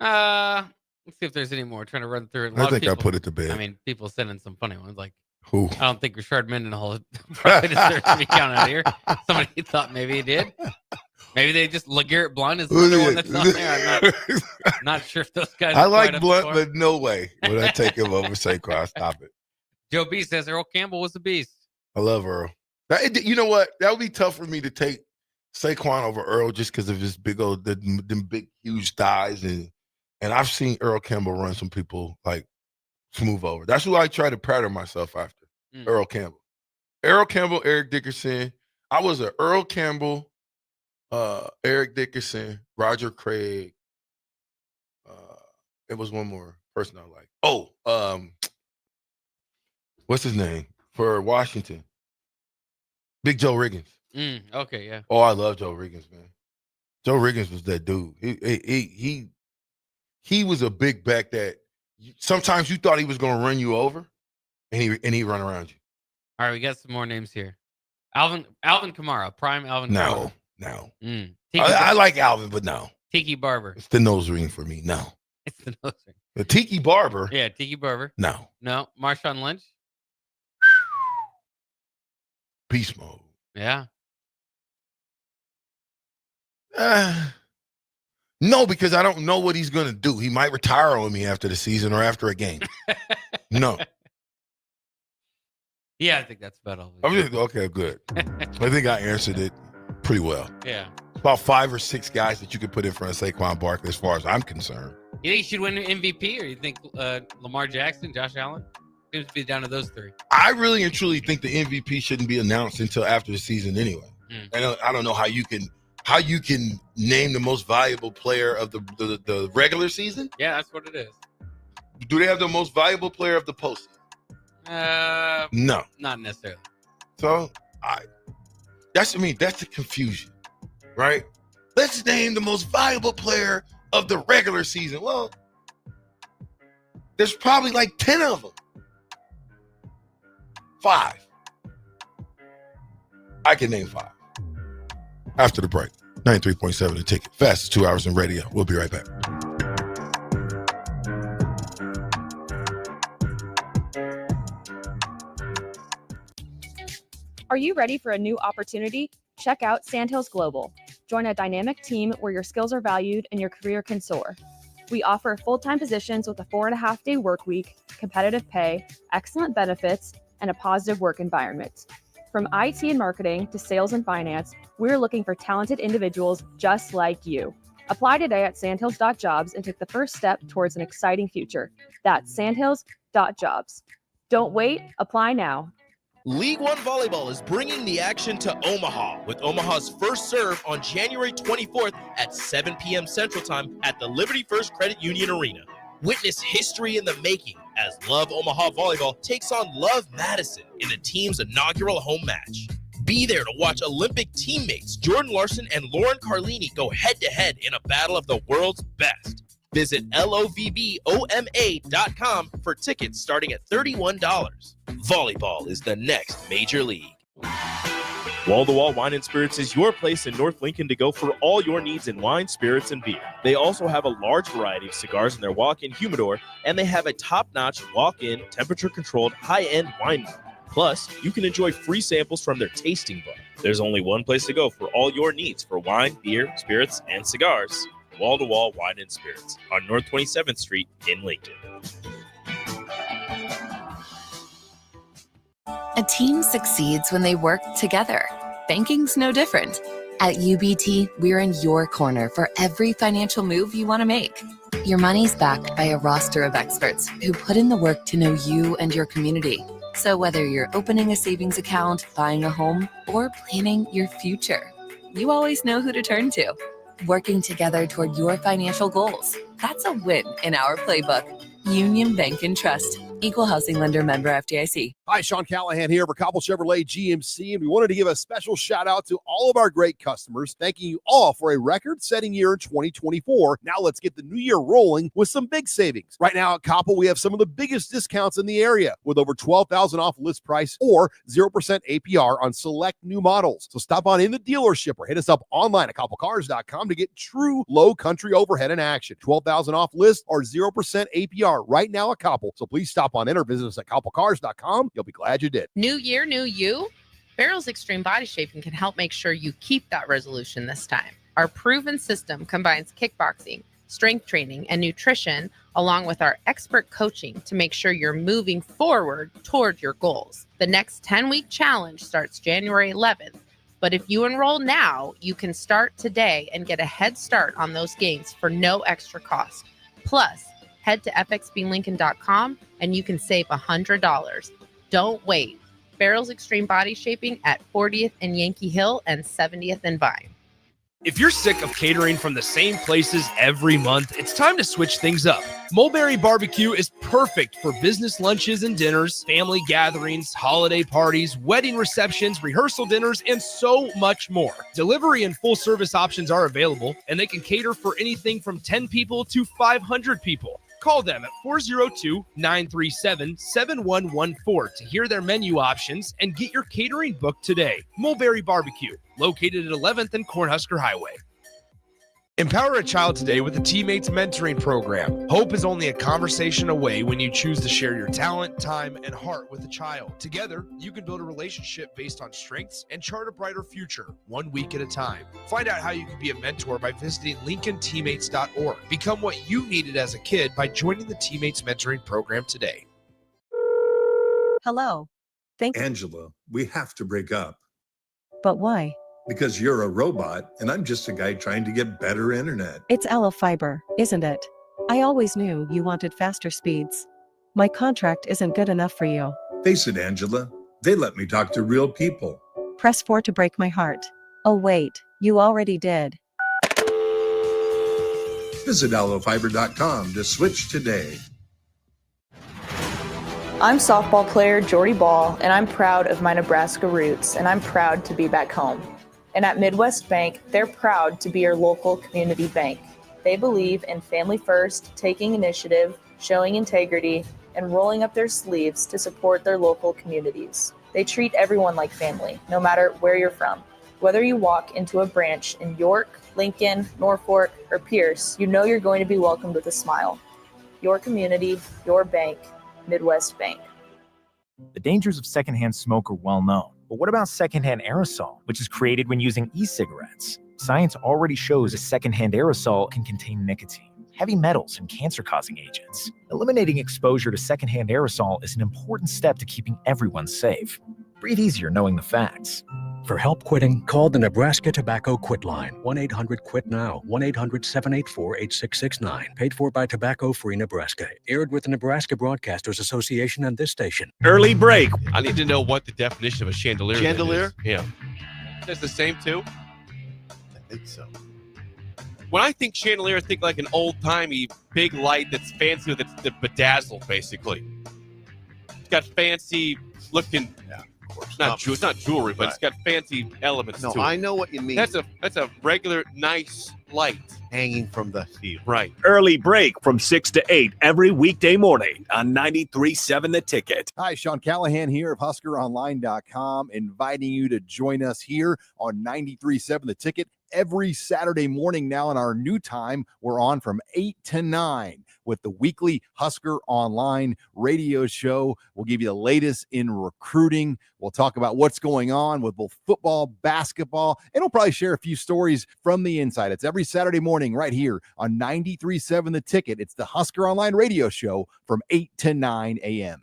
Let's see if there's any more. Trying to run through it. I think I put it to bed. I mean, people sending some funny ones like who? I don't think Rashard Mendenhall probably deserves to be counted out here. Somebody thought maybe he did. Maybe they just LeGarrette Blount is another one that's on there. I'm not sure if those guys. I like Blount, but no way would I take him over Saquon. Stop it. Joe B says Earl Campbell was a beast. I love Earl. You know what? That would be tough for me to take Saquon over Earl just because of his big old, them big, huge thighs. And I've seen Earl Campbell run some people like smooth over. That's who I try to pattern myself after. Earl Campbell. Eric Dickerson. I was an Earl Campbell, Eric Dickerson, Roger Craig. It was one more person I like. What's his name for Washington? Big Joe Riggins. Okay, yeah. Oh, I love Joe Riggins, man. Joe Riggins was that dude. He was a big back that sometimes you thought he was going to run you over, and he run around you. All right, we got some more names here. Alvin Kamara, prime Alvin Kamara. No. I like Alvin, but no. Tiki Barber. It's the nose ring for me. No. It's the nose ring. The Tiki Barber. Yeah, Tiki Barber. No. Marshawn Lynch. Beast mode. Yeah. No, because I don't know what he's going to do. He might retire on me after the season or after a game. No. Yeah, I think that's about all. Okay, good. I think I answered it pretty well. Yeah. About 5 or 6 guys that you could put in front of Saquon Barkley as far as I'm concerned. You think he should win MVP, or you think Lamar Jackson, Josh Allen? Seems to be down to those 3. I really and truly think the MVP shouldn't be announced until after the season anyway. And I don't know how you can name the most valuable player of the regular season. Yeah, that's what it is. Do they have the most valuable player of the postseason? No, not necessarily. So that's the confusion, right? Let's name the most valuable player of the regular season. Well, there's probably like 10 of them. 5. I can name 5. After the break, 93.7 The Ticket. Fastest 2 hours in radio. We'll be right back. Are you ready for a new opportunity? Check out Sandhills Global. Join a dynamic team where your skills are valued and your career can soar. We offer full-time positions with a 4.5-day work week, competitive pay, excellent benefits, and a positive work environment. From IT and marketing to sales and finance, we're looking for talented individuals just like you. Apply today at sandhills.jobs and take the first step towards an exciting future. That's sandhills.jobs. Don't wait, apply now. League One Volleyball is bringing the action to Omaha with Omaha's first serve on January 24th at 7 p.m. Central Time at the Liberty First Credit Union Arena. Witness history in the making as Love Omaha Volleyball takes on Love Madison in the team's inaugural home match. Be there to watch Olympic teammates Jordan Larson and Lauren Carlini go head-to-head in a battle of the world's best. Visit lovboma.com for tickets starting at $31. Volleyball is the next major league. Wall-to-Wall Wine and Spirits is your place in North Lincoln to go for all your needs in wine, spirits, and beer. They also have a large variety of cigars in their walk-in humidor, and they have a top-notch walk-in, temperature-controlled, high-end wine bar. Plus, you can enjoy free samples from their tasting bar. There's only one place to go for all your needs for wine, beer, spirits, and cigars. Wall-to-Wall Wine and Spirits on North 27th Street in Lincoln. A team succeeds when they work together. Banking's no different. At UBT, we're in your corner for every financial move you want to make. Your money's backed by a roster of experts who put in the work to know you and your community. So whether you're opening a savings account, buying a home, or planning your future, you always know who to turn to. Working together toward your financial goals. That's a win in our playbook. Union Bank and Trust. Equal housing lender, member FDIC. Hi, Sean Callahan here for Cobble Chevrolet GMC, and we wanted to give a special shout out to all of our great customers, thanking you all for a record-setting year in 2024. Now let's get the new year rolling with some big savings. Right now at Cobble, we have some of the biggest discounts in the area with over $12,000 off list price or 0% APR on select new models. So stop on in the dealership or hit us up online at cobblecars.com to get true low country overhead in action. $12,000 off list or 0% APR right now at Cobble. So please stop on in or visit us at cobblecars.com. You'll be glad you did. New year, new you. Barrel's Extreme Body Shaping can help make sure you keep that resolution this time. Our proven system combines kickboxing, strength training, and nutrition, along with our expert coaching to make sure you're moving forward toward your goals. The next 10-week challenge starts January 11th, but if you enroll now, you can start today and get a head start on those gains for no extra cost. Plus, head to fxblincoln.com and you can save $100. Don't wait. Barrel's Extreme Body Shaping at 40th and Yankee Hill and 70th and Vine. If you're sick of catering from the same places every month, it's time to switch things up. Mulberry Barbecue is perfect for business lunches and dinners, family gatherings, holiday parties, wedding receptions, rehearsal dinners, and so much more. Delivery and full service options are available, and they can cater for anything from 10 people to 500 people. Call them at 402-937-7114 to hear their menu options and get your catering booked today. Mulberry Barbecue, located at 11th and Cornhusker Highway. Empower a child today with a Teammates Mentoring Program. Hope is only a conversation away when you choose to share your talent, time, and heart with a child. Together, you can build a relationship based on strengths and chart a brighter future, 1 week at a time. Find out how you can be a mentor by visiting LincolnTeammates.org. Become what you needed as a kid by joining the Teammates Mentoring Program today. Hello. Angela, we have to break up. But why? Because you're a robot and I'm just a guy trying to get better internet. It's Aloe Fiber, isn't it? I always knew you wanted faster speeds. My contract isn't good enough for you. Face it, Angela, they let me talk to real people. Press 4 to break my heart. Oh wait, you already did. Visit aloefiber.com to switch today. I'm softball player Jordy Ball, and I'm proud of my Nebraska roots, and I'm proud to be back home. And at Midwest Bank, they're proud to be your local community bank. They believe in family first, taking initiative, showing integrity, and rolling up their sleeves to support their local communities. They treat everyone like family, no matter where you're from. Whether you walk into a branch in York, Lincoln, Norfolk, or Pierce, you know you're going to be welcomed with a smile. Your community, your bank, Midwest Bank. The dangers of secondhand smoke are well known. But what about secondhand aerosol, which is created when using e-cigarettes? Science already shows a secondhand aerosol can contain nicotine, heavy metals, and cancer-causing agents. Eliminating exposure to secondhand aerosol is an important step to keeping everyone safe. Breathe easier knowing the facts. For help quitting, call the Nebraska Tobacco Quit Line, 1-800-QUIT-NOW, 1-800-784-8669. Paid for by Tobacco Free Nebraska. Aired with the Nebraska Broadcasters Association and this station. Early break. I need to know what the definition of a chandelier Chandelier? is. Yeah. That's the same too? I think so. When I think chandelier, I think like an old-timey big light that's fancy, that's bedazzled, basically. It's got fancy looking... Yeah. It's not jewelry, but it's got fancy elements No, to it. I know what you mean. That's a regular nice light hanging from the ceiling. Right. Early break from 6 to 8 every weekday morning on 93.7 The Ticket. Hi, Sean Callahan here of HuskerOnline.com, inviting you to join us here on 93.7 The Ticket every Saturday morning now in our new time. We're on from 8 to 9 with the weekly Husker Online radio show. We'll give you the latest in recruiting. We'll talk about what's going on with both football, basketball, and we'll probably share a few stories from the inside. It's every Saturday morning right here on 93.7 The Ticket. It's the Husker Online radio show from 8 to 9 a.m.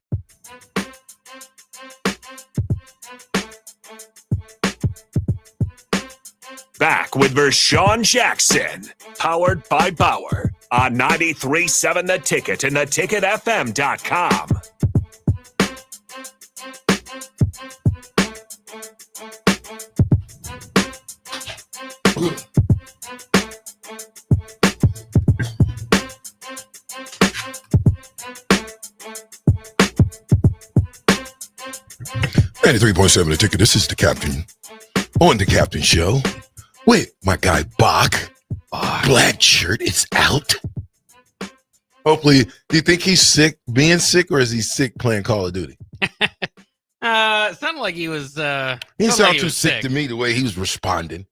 Back with Vershawn Jackson, powered by Bauer on 93.7 The Ticket and theticketfm.com. .7 The Ticket. This is the captain on the Captain Show with my guy Bach. Black shirt is out. Hopefully, do you think he's sick being sick, or is he sick playing Call of Duty? Sounded like he was. He sounded too sick to me the way he was responding.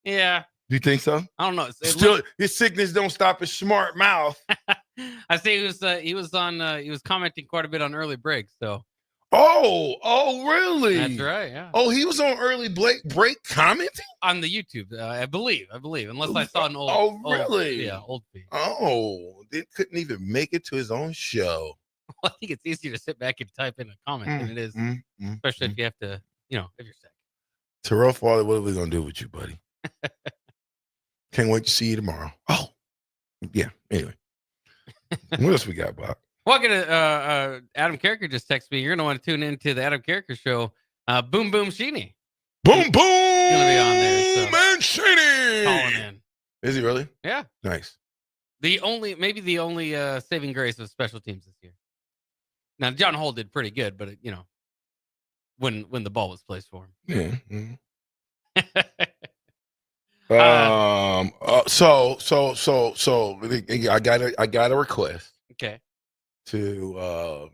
Yeah. Do you think so? I don't know. Still, his sickness don't stop his smart mouth. I see he was commenting quite a bit on early break. So. Oh, really? That's right. Yeah. Oh, he was on early break commenting on the YouTube. I believe. Unless I saw an old. Oh, really? Old feed. Oh, they couldn't even make it to his own show. Well, I think it's easier to sit back and type in a comment than it is, especially if you have to, if you're sick. Terrell Farley, what are we gonna do with you, buddy? Can't wait to see you tomorrow. Oh, yeah. Anyway, what else we got, Bob? Welcome to Adam Carricker just texted me. You're going to want to tune into the Adam Carricker Show. Boom Boom Sheeny. Boom Boom! He's going to be on there. So. Man Sheeny! Calling in. Is he really? Yeah. Nice. Maybe the only saving grace of special teams this year. Now, John Holt did pretty good, but, when the ball was placed for him. Yeah. So I got a request. Okay. To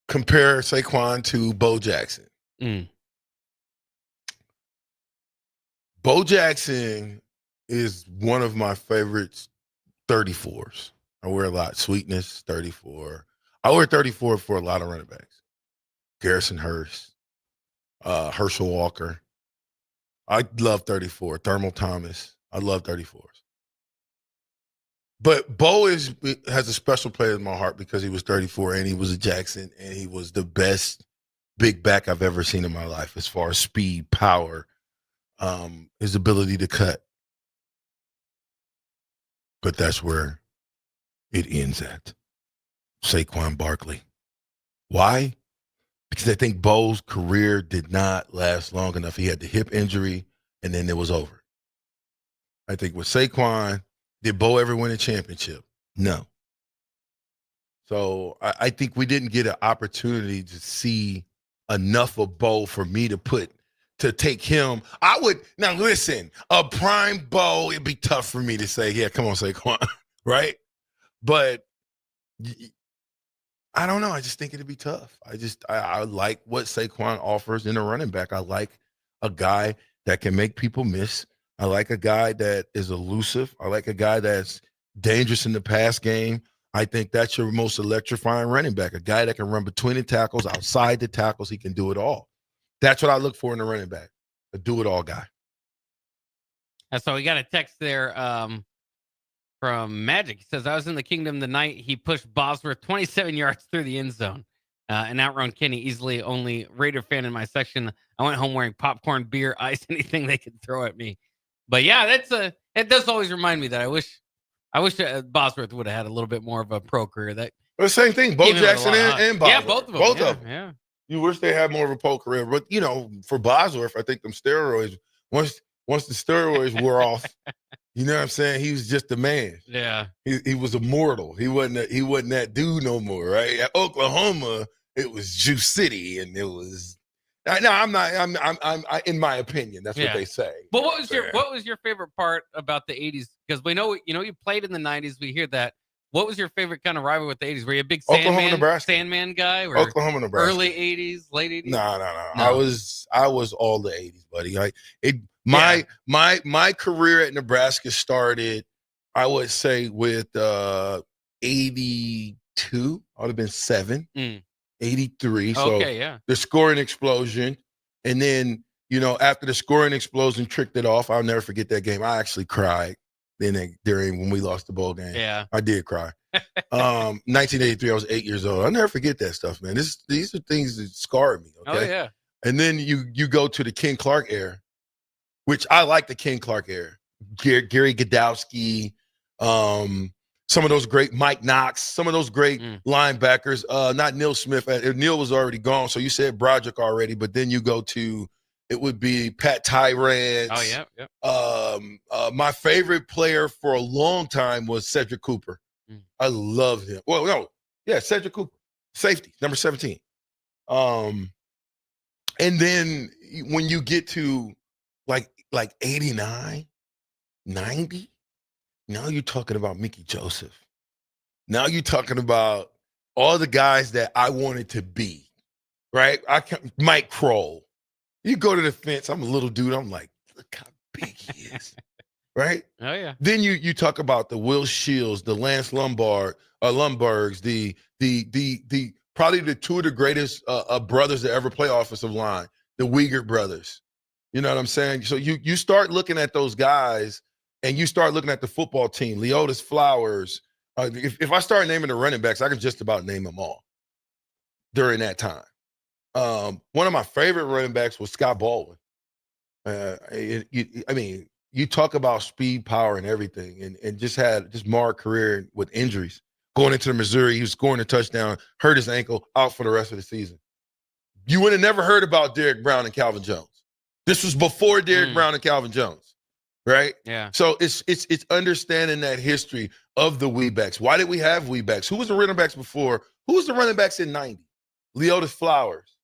compare Saquon to Bo Jackson. Bo Jackson is one of my favorites 34s. I wear a lot. Sweetness, 34. I wear 34 for a lot of running backs. Garrison Hurst, Herschel Walker. I love 34. Thermal Thomas. I love 34s. But Bo has a special place in my heart because he was 34 and he was a Jackson and he was the best big back I've ever seen in my life as far as speed, power, his ability to cut. But that's where it ends at. Saquon Barkley. Why? Because I think Bo's career did not last long enough. He had the hip injury, and then it was over. I think with Saquon, did Bo ever win a championship? No. So I think we didn't get an opportunity to see enough of Bo for me to take him. Now listen, a prime Bo, it'd be tough for me to say, yeah, come on, Saquon, right? But I don't know. I just think it'd be tough. I like what Saquon offers in a running back. I like a guy that can make people miss. I like a guy that is elusive. I like a guy that's dangerous in the pass game. I think that's your most electrifying running back, a guy that can run between the tackles, outside the tackles. He can do it all. That's what I look for in a running back, a do-it-all guy. And so we got a text there from Magic. He says, I was in the Kingdom the night he pushed Bosworth 27 yards through the end zone and outrun Kenny easily. Only Raider fan in my section. I went home wearing popcorn, beer, ice, anything they could throw at me. But yeah, it does always remind me that I wish Bosworth would have had a little bit more of a pro career. That the same thing, Bo Jackson and Bosworth. Yeah, both of them. Both of them. Yeah. You wish they had more of a pro career, but for Bosworth, I think them steroids. Once the steroids wore off, you know what I'm saying? He was just a man. Yeah, he was immortal. He wasn't that dude no more, right? At Oklahoma, it was Juice City, and it was. No, I'm not. I'm in my opinion. That's what they say. But what was your favorite part about the 80s? Because we know you played in the 90s. We hear that. What was your favorite kind of rival with the 80s? Were you a big Sandman guy? Or Oklahoma, Nebraska. Early 80s, late 80s? No. I was all the 80s, buddy. My career at Nebraska started, I would say, with 82. I would have been 7. 83. So the scoring explosion. And then, after the scoring explosion tricked it off, I'll never forget that game. I actually cried during when we lost the bowl game. Yeah. I did cry. 1983, I was 8 years old. I'll never forget that stuff, man. These are things that scarred me. Okay. Oh, yeah. And then you go to the Ken Clark era, which I like the Ken Clark era. Gary Godowski, some of those great Mike Knox, some of those great linebackers, not Neil Smith. Neil was already gone, so you said Broderick already, but then you go to, it would be Pat Tyrant. Oh, yeah. My favorite player for a long time was Cedric Cooper. I love him. Well, no. Yeah, Cedric Cooper. Safety, number 17. And then when you get to like 89, 90, now you're talking about Mickey Joseph. Now you're talking about all the guys that I wanted to be, right? Mike Kroll. You go to the fence, I'm a little dude. I'm like, look how big he is, right? Oh, yeah. Then you talk about the Will Shields, the Lance Lumbergs, the probably the two of the greatest brothers to ever play offensive line, the Uyghur brothers. You know what I'm saying? So you start looking at those guys, and you start looking at the football team, Leotis Flowers. If I start naming the running backs, I can just about name them all during that time. One of my favorite running backs was Scott Baldwin. You talk about speed, power, and everything, and just had just marred career with injuries. Going into the Missouri, he was scoring a touchdown, hurt his ankle, out for the rest of the season. You would have never heard about Derrick Brown and Calvin Jones. This was before Derrick Brown and Calvin Jones, right? Yeah. So it's understanding that history of the Weebacks. Why did we have Weebacks? Who was the running backs before? Who was the running backs in 90? Leotis Flowers.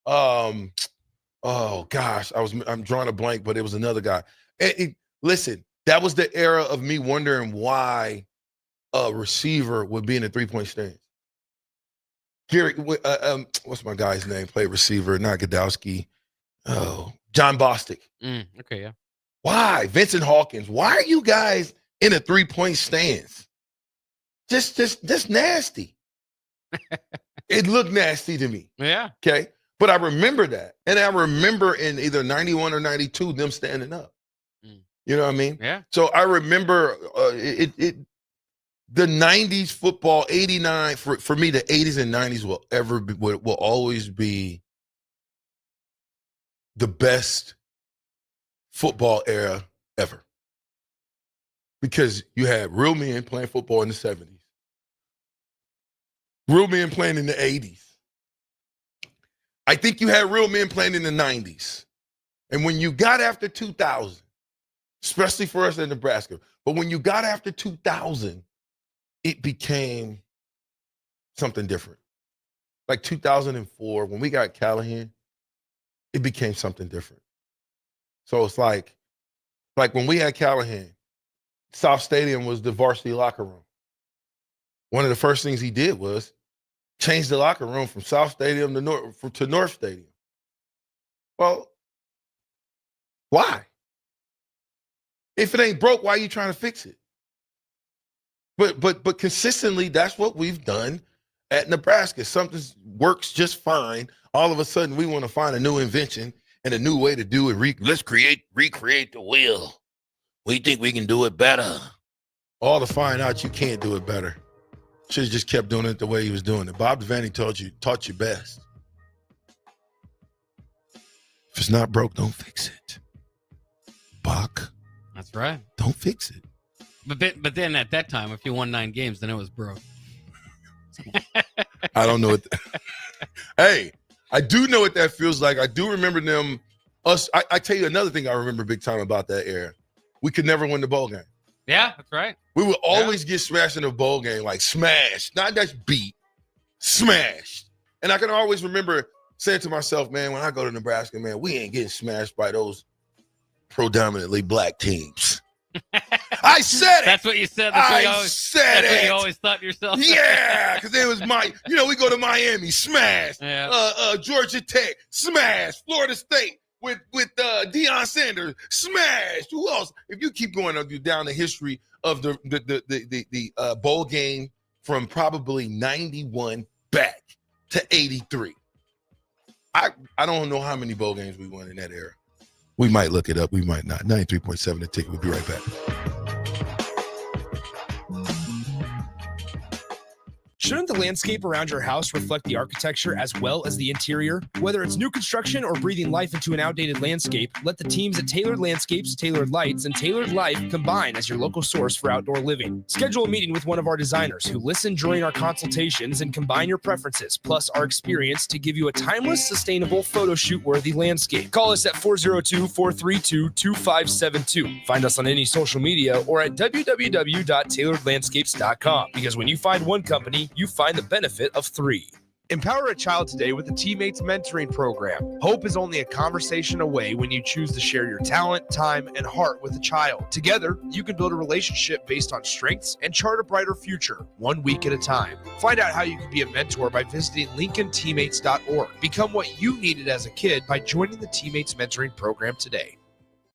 Oh gosh, I'm drawing a blank, but it was another guy. Listen, that was the era of me wondering why a receiver would be in a 3-point stance. Gary, what's my guy's name? Played receiver, not Godowski. Oh, John Bostic. Okay, yeah. Why? Vincent Hawkins, why are you guys in a 3-point stance? Just nasty. It looked nasty to me. Yeah. Okay. But I remember that. And I remember in either 91 or 92, them standing up. You know what I mean? Yeah. So I remember the 90s football, 89, for me, the 80s and 90s will always be the best football era ever. Because you had real men playing football in the 70s. Real men playing in the 80s. I think you had real men playing in the 90s. And when you got after 2000, especially for us in Nebraska, but when you got after 2000, it became something different. Like 2004, when we got Callahan, it became something different. So it's like when we had Callahan, South Stadium was the varsity locker room. One of the first things he did was change the locker room from South Stadium to North Stadium. Well, why? If it ain't broke, why are you trying to fix it? But consistently, that's what we've done at Nebraska. Something works just fine. All of a sudden, we want to find a new invention and a new way to do it. Let's recreate the wheel. We think we can do it better. All to find out you can't do it better. Should have just kept doing it the way he was doing it. Bob Devaney taught you best. If it's not broke, don't fix it. Buck. That's right. Don't fix it. But then at that time, if you won 9 games, then it was broke. I don't know what. Hey, I do know what that feels like. I do remember them. I tell you another thing I remember big time about that era. We could never win the bowl game. Yeah, that's right. We would always get smashed in a bowl game, like smashed, not just beat, smashed. And I can always remember saying to myself, man, when I go to Nebraska, man, we ain't getting smashed by those predominantly black teams. I said it. That's what you said. That's what you always thought yourself. Yeah, because it was we go to Miami, smash. Yeah. Georgia Tech, smash. Florida State with Deion Sanders, smash. Who else? If you keep going down the history of the bowl game from probably 91 back to 83. I don't know how many bowl games we won in that era. We might look it up. We might not. 93.7 The Ticket. We'll be right back. Shouldn't the landscape around your house reflect the architecture as well as the interior? Whether it's new construction or breathing life into an outdated landscape, let the teams at Tailored Landscapes, Tailored Lights, and Tailored Life combine as your local source for outdoor living. Schedule a meeting with one of our designers who listen during our consultations and combine your preferences, plus our experience to give you a timeless, sustainable, photo shoot-worthy landscape. Call us at 402-432-2572. Find us on any social media or at www.tailoredlandscapes.com, because when you find one company, you find the benefit of 3. Empower a child today with the Teammates Mentoring Program. Hope is only a conversation away when you choose to share your talent, time, and heart with a child. Together, you can build a relationship based on strengths and chart a brighter future, 1 week at a time. Find out how you can be a mentor by visiting LincolnTeammates.org. Become what you needed as a kid by joining the Teammates Mentoring Program today.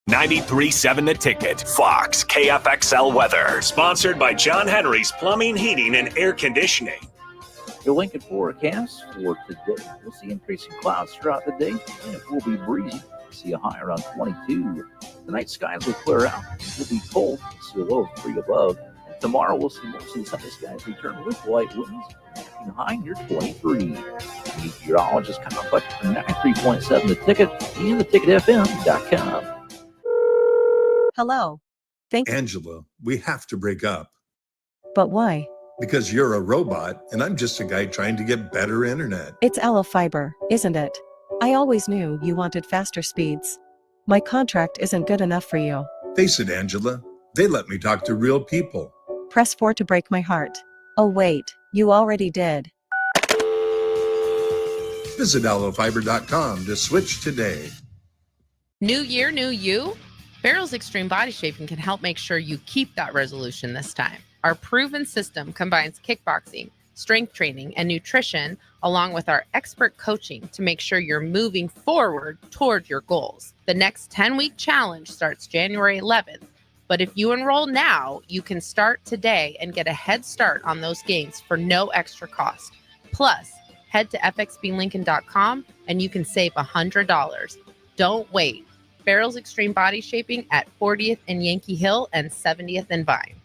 93.7 The Ticket, Fox, KFXL weather. Sponsored by John Henry's Plumbing, Heating, and Air Conditioning. Your Lincoln forecast for today. We'll see increasing clouds throughout the day, and it will be breezy. We'll see a high around 22. Tonight, skies will clear out. It will be cold. We'll see a low of 3 above. And tomorrow, we'll see most of the sunny skies return with light winds. And high near 23. Meteorologist Kyle Buck for 93.7 The Ticket and theticketfm.com. Hello. Thanks. Angela, we have to break up. But why? Because you're a robot and I'm just a guy trying to get better internet. It's Ella Fiber, isn't it? I always knew you wanted faster speeds. My contract isn't good enough for you. Face it, Angela. They let me talk to real people. Press 4 to break my heart. Oh wait, you already did. Visit allofiber.com to switch today. New year, new you? Barrel's Extreme Body Shaping can help make sure you keep that resolution this time. Our proven system combines kickboxing, strength training, and nutrition, along with our expert coaching to make sure you're moving forward toward your goals. The next 10-week challenge starts January 11th, but if you enroll now, you can start today and get a head start on those gains for no extra cost. Plus, head to fxblincoln.com and you can save $100. Don't wait. Farrell's Extreme Body Shaping at 40th and Yankee Hill and 70th and Vine.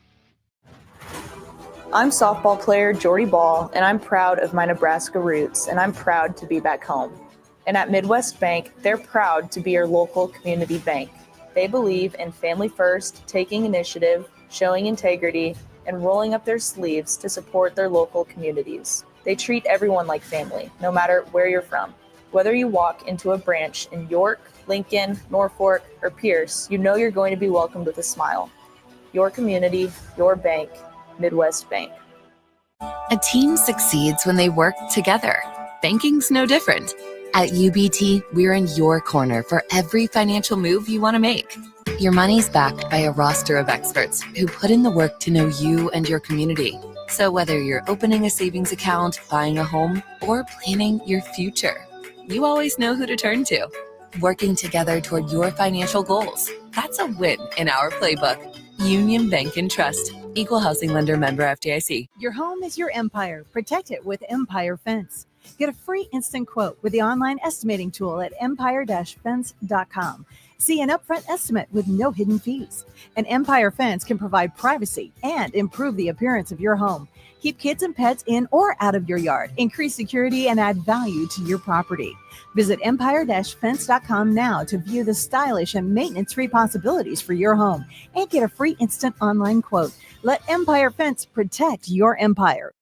I'm softball player Jordy Ball, and I'm proud of my Nebraska roots, and I'm proud to be back home. And at Midwest Bank, they're proud to be your local community bank. They believe in family first, taking initiative, showing integrity, and rolling up their sleeves to support their local communities. They treat everyone like family, no matter where you're from. Whether you walk into a branch in York, Lincoln, Norfolk, or Pierce, you know you're going to be welcomed with a smile. Your community, your bank, Midwest Bank. A team succeeds when they work together. Banking's no different. At UBT, we're in your corner for every financial move you want to make. Your money's backed by a roster of experts who put in the work to know you and your community. So whether you're opening a savings account, buying a home, or planning your future, you always know who to turn to. Working together toward your financial goals. That's a win in our playbook. Union Bank and Trust. Equal housing lender, member FDIC. Your home is your empire. Protect it with Empire Fence. Get a free instant quote with the online estimating tool at empire-fence.com. See an upfront estimate with no hidden fees. An Empire Fence can provide privacy and improve the appearance of your home. Keep kids and pets in or out of your yard. Increase security and add value to your property. Visit empire-fence.com now to view the stylish and maintenance-free possibilities for your home and get a free instant online quote. Let Empire Fence protect your empire.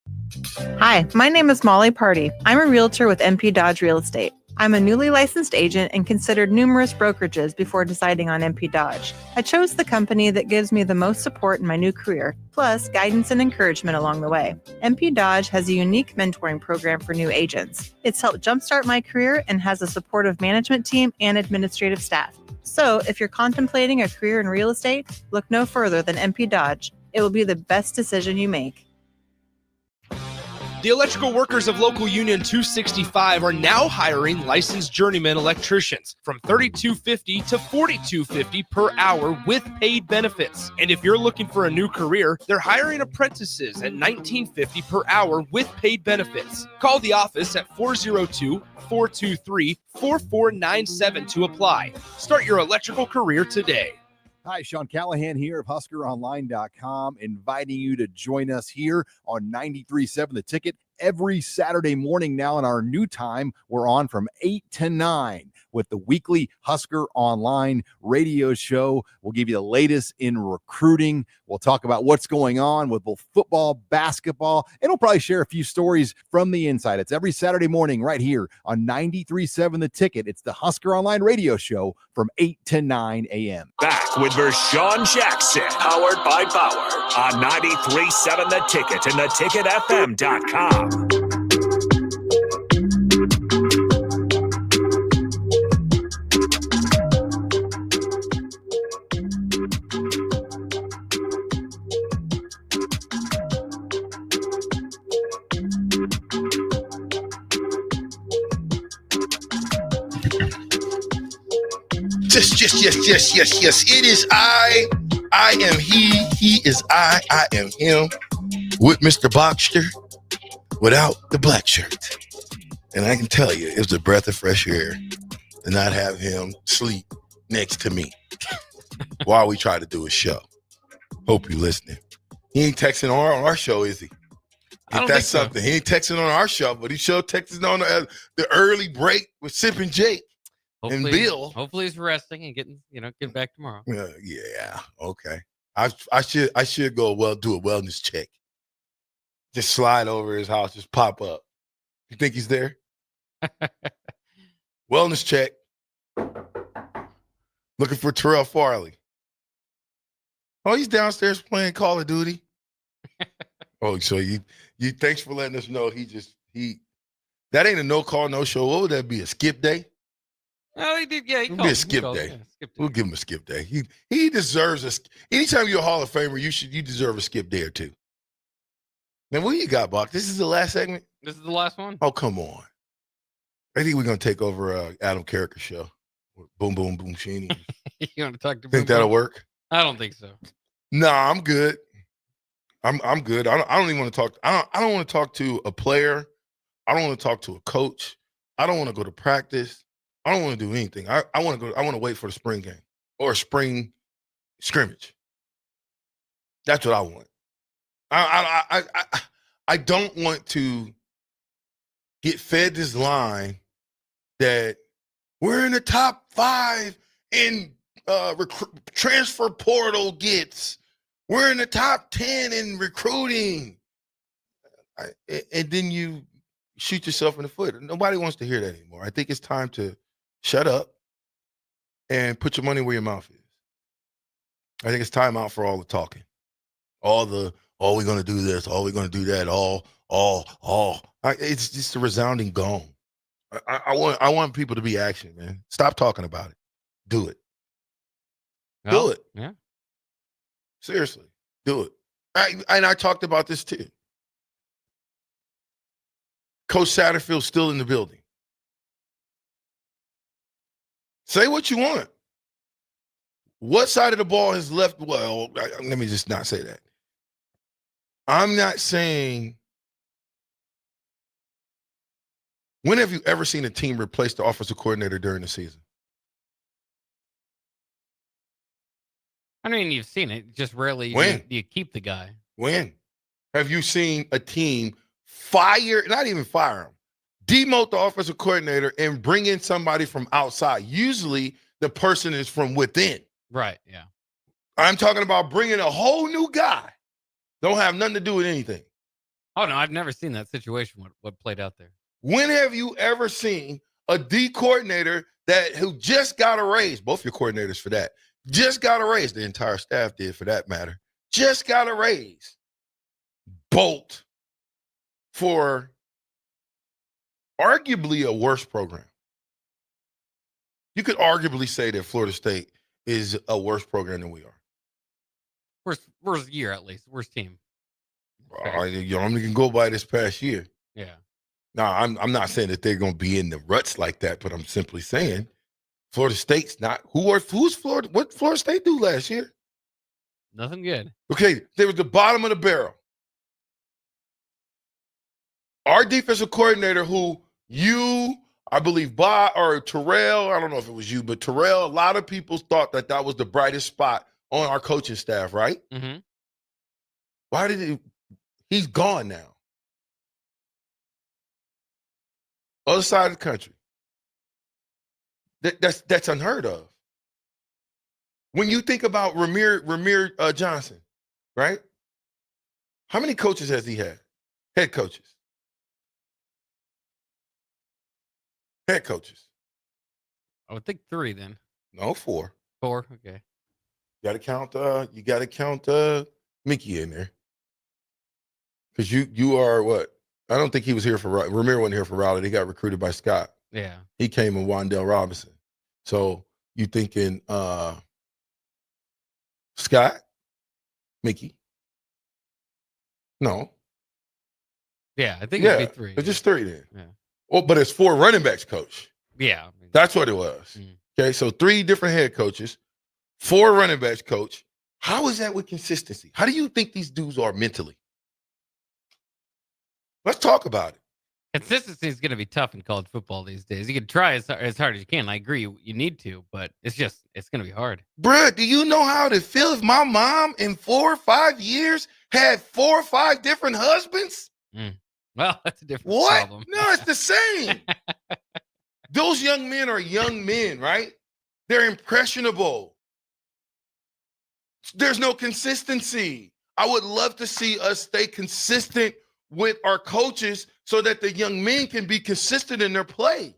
Hi, my name is Molly Party. I'm a realtor with MP Dodge Real Estate. I'm a newly licensed agent and considered numerous brokerages before deciding on MP Dodge. I chose the company that gives me the most support in my new career, plus guidance and encouragement along the way. MP Dodge has a unique mentoring program for new agents. It's helped jumpstart my career and has a supportive management team and administrative staff. So if you're contemplating a career in real estate, look no further than MP Dodge. It will be the best decision you make. The electrical workers of Local Union 265 are now hiring licensed journeyman electricians from $32.50 to $42.50 per hour with paid benefits. And if you're looking for a new career, they're hiring apprentices at $19.50 per hour with paid benefits. Call the office at 402-423-4497 to apply. Start your electrical career today. Hi, Sean Callahan here of HuskerOnline.com, inviting you to join us here on 93.7 The Ticket every Saturday morning now in our new time. We're on from 8 to 9 with the weekly Husker Online radio show. We'll give you the latest in recruiting. We'll talk about what's going on with both football, basketball, and we'll probably share a few stories from the inside. It's every Saturday morning right here on 93.7 The Ticket. It's the Husker Online radio show from 8 to 9 a.m. Back with Vershawn Jackson, powered by Bauer on 93.7 The Ticket and theticketfm.com. Yes. It is I am he is I am him. With Mr. Boxster, without the black shirt. And I can tell you, it was a breath of fresh air to not have him sleep next to me while we try to do a show. Hope you're listening. He ain't texting on our show, is he? If that's something. He ain't texting on our show, but he sure texting on the early break with Sip and Jake. Hopefully, and Bill. Hopefully he's resting and getting back tomorrow. Yeah, okay. I should go do a wellness check. Just slide over his house, just pop up. You think he's there? Wellness check. Looking for Terrell Farley. Oh, he's downstairs playing Call of Duty. Oh, so you thanks for letting us know that ain't a no call, no show. What would that be? A skip day? Oh, he did. Yeah, he be a skip day. Yeah, skip day. We'll give him a skip day. He deserves anytime you're a Hall of Famer, you deserve a skip day or two. Now, what you got, Bach? This is the last segment? This is the last one? Oh, come on. I think we're going to take over Adam Carricker's show. Boom, boom, boom, Sheeny. You want to talk to Think Boom that'll Boom? work? I don't think so. Nah, I'm good. I'm good. I don't even want to talk. I don't want to talk to a player. I don't want to talk to a coach. I don't want to go to practice. I don't want to do anything. I want to go. I want to wait for the spring game or spring scrimmage. That's what I want. I don't want to get fed this line that we're in the top 5 in transfer portal gets. We're in the top 10 in recruiting. And then you shoot yourself in the foot. Nobody wants to hear that anymore. I think it's time to shut up and put your money where your mouth is. I think it's time out for all the talking. We're going to do this, we're going to do that, it's just a resounding gong. I want people to be action, man. Stop talking about it. Do it. Well, do it. Yeah. Seriously, do it. I talked about this too. Coach Satterfield's still in the building. Say what you want. What side of the ball has left? Well, let me just not say that. I'm not saying. When have you ever seen a team replace the offensive coordinator during the season? I mean, you've seen it. Just rarely When? do you keep the guy. When have you seen a team fire, not even fire him, demote the offensive coordinator and bring in somebody from outside? Usually the person is from within. Right, yeah. I'm talking about bringing a whole new guy. Don't have nothing to do with anything. Oh, no, I've never seen that situation, what played out there. When have you ever seen a D coordinator who just got a raise? Both your coordinators for that. Just got a raise. The entire staff did, for that matter. Just got a raise. Bolt for arguably a worse program. You could arguably say that Florida State is a worse program than we are. Worst year, at least. Worst team. You only can go by this past year. Yeah. Now, I'm not saying that they're going to be in the ruts like that, but I'm simply saying Florida State's not. Who's Florida? What Florida State do last year? Nothing good. Okay, they were the bottom of the barrel. Our defensive coordinator, who I believe, or Terrell, I don't know if it was you, but Terrell, a lot of people thought that was the brightest spot on our coaching staff, right? Mm-hmm. Why did he's gone now. Other side of the country. That's unheard of. When you think about Ramir Johnson, right? How many coaches has he had? Head coaches. Head coaches. I would think 3 then. No, 4. 4, okay. You gotta count Mickey in there. Because you are what? I don't think he was here for Ramir wasn't here for Raleigh. He got recruited by Scott. Yeah. He came in Wandale Robinson. So you thinking Scott? Mickey? No. Yeah, I think it'd be 3. It's just 3 then. Yeah. Oh, but it's 4 running backs, coach. Yeah. That's what it was. Okay, so 3 different head coaches, 4 running backs, coach. How is that with consistency? How do you think these dudes are mentally? Let's talk about it. Consistency is going to be tough in college football these days. You can try as hard as you can. I agree, you need to, but it's going to be hard. Bruh, do you know how to feel if my mom in 4 or 5 years had 4 or 5 different husbands? Well, that's a different What? problem. No, it's the same. Those young men are young men, right? They're impressionable. There's no consistency. I would love to see us stay consistent with our coaches so that the young men can be consistent in their play.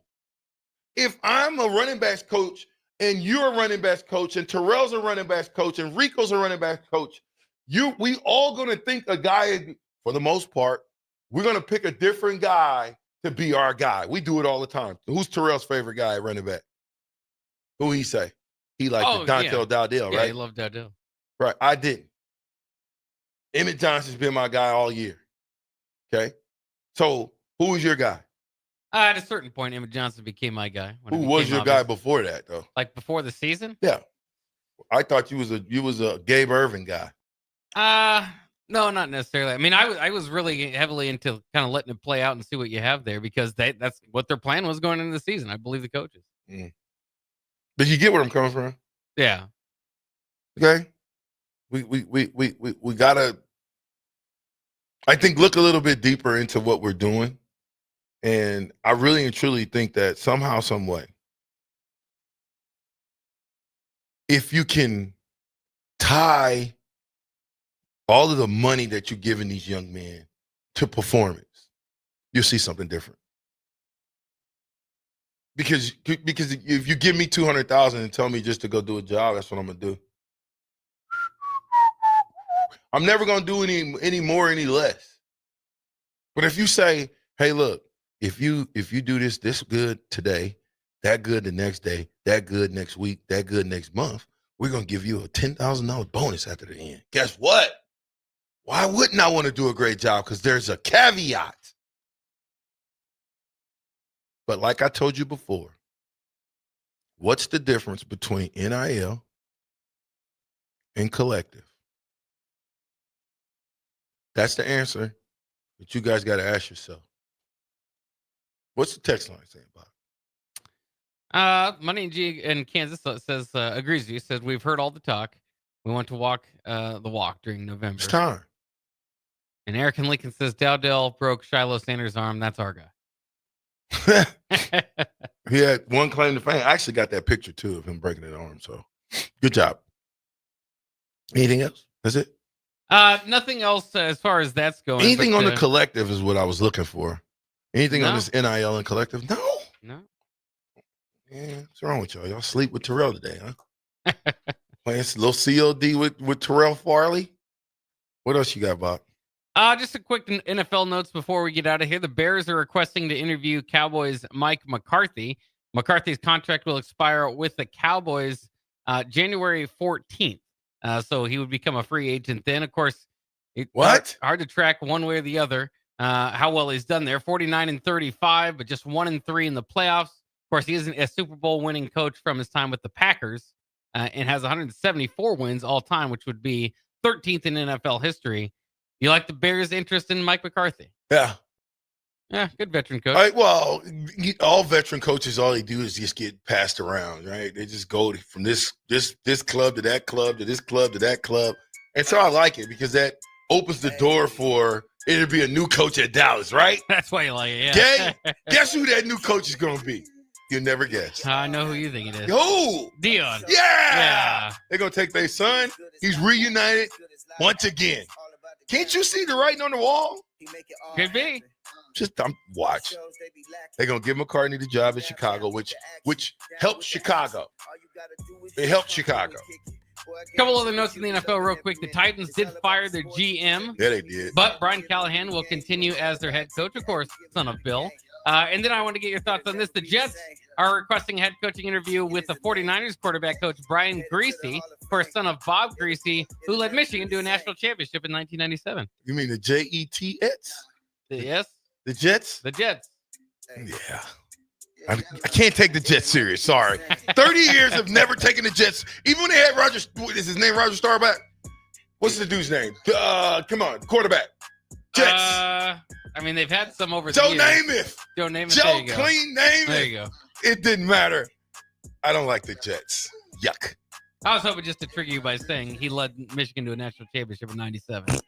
If I'm a running backs coach and you're a running backs coach and Terrell's a running backs coach and Rico's a running backs coach, we all going to think a guy, for the most part, we're going to pick a different guy to be our guy. We do it all the time. Who's Terrell's favorite guy at running back? Who he say? He liked Dontel Dowdell, right? Yeah, he loved Dowdell. Right, I didn't. Emmett Johnson's been my guy all year. Okay. So who was your guy? At a certain point, Emmett Johnson became my guy. Who was your guy before that, though? Like before the season? Yeah. I thought you was a Gabe Irvin guy. No, not necessarily. I mean, I was really heavily into kind of letting it play out and see what you have there because that's what their plan was going into the season. I believe the coaches. But you get where I'm coming from? Yeah. Okay. We gotta, I think, look a little bit deeper into what we're doing. And I really and truly think that somehow, some way, if you can tie all of the money that you're giving these young men to performance, you'll see something different. Because if you give me $200,000 and tell me just to go do a job, that's what I'm gonna do. I'm never gonna do any more, any less. But if you say, hey, look, if you do this good today, that good the next day, that good next week, that good next month, we're gonna give you a $10,000 bonus after the end. Guess what? Why wouldn't I want to do a great job? Because there's a caveat. But like I told you before, what's the difference between NIL and collective? That's the answer that you guys got to ask yourself. What's the text line saying about it? Money G in Kansas says, agrees with you, says, we've heard all the talk. We want to walk the walk during November. It's time. And Eric and Lincoln says, Dowdell broke Shiloh Sanders' arm. That's our guy. He had one claim to fame. I actually got that picture, too, of him breaking his arm. So, good job. Anything else? That's it? Nothing else as far as that's going. Anything on the collective is what I was looking for. Anything on this NIL and collective? No. No. Yeah, what's wrong with y'all? Y'all sleep with Terrell today, huh? Playing a little COD with Terrell Farley? What else you got, Bob? Just a quick NFL notes before we get out of here. The Bears are requesting to interview Cowboys Mike McCarthy. McCarthy's contract will expire with the Cowboys January 14th. So he would become a free agent then. Of course, hard to track one way or the other how well he's done there. 49-35, but just 1-3 in the playoffs. Of course, he isn't a Super Bowl winning coach from his time with the Packers and has 174 wins all time, which would be 13th in NFL history. You like the Bears' interest in Mike McCarthy? Yeah. Yeah, good veteran coach. Well, all veteran coaches, all they do is just get passed around, right? They just go from this club to that club to this club to that club. And so I like it because that opens the door for it to be a new coach at Dallas, right? That's why you like it, yeah. Okay? Guess who that new coach is going to be? You'll never guess. I know who you think it is. Who? Dion. Yeah. They're going to take their son. He's reunited once again. Can't you see the writing on the wall? Could be. Just watch. They're going to give McCartney the job in Chicago, which helps Chicago. It helps Chicago. A couple other notes in the NFL real quick. The Titans did fire their GM. Yeah, they did. But Brian Callahan will continue as their head coach, of course, son of Bill. And then I want to get your thoughts on this. The Jets are requesting a head coaching interview with the 49ers quarterback coach Brian Greasy, of course, son of Bob Greasy, who led Michigan to a national championship in 1997. You mean the Jets? Yes. The Jets? The Jets. Yeah. I can't take the Jets serious. Sorry. 30 years of never taking the Jets. Even when they had Roger, is his name Roger Staubach? What's the dude's name? Come on, quarterback. Jets. I mean, they've had some over the Joe years. Namath. Joe Namath. Joe Clean Namath. There you go. It didn't matter. I don't like the Jets. Yuck. I was hoping just to trigger you by saying he led Michigan to a national championship in 97.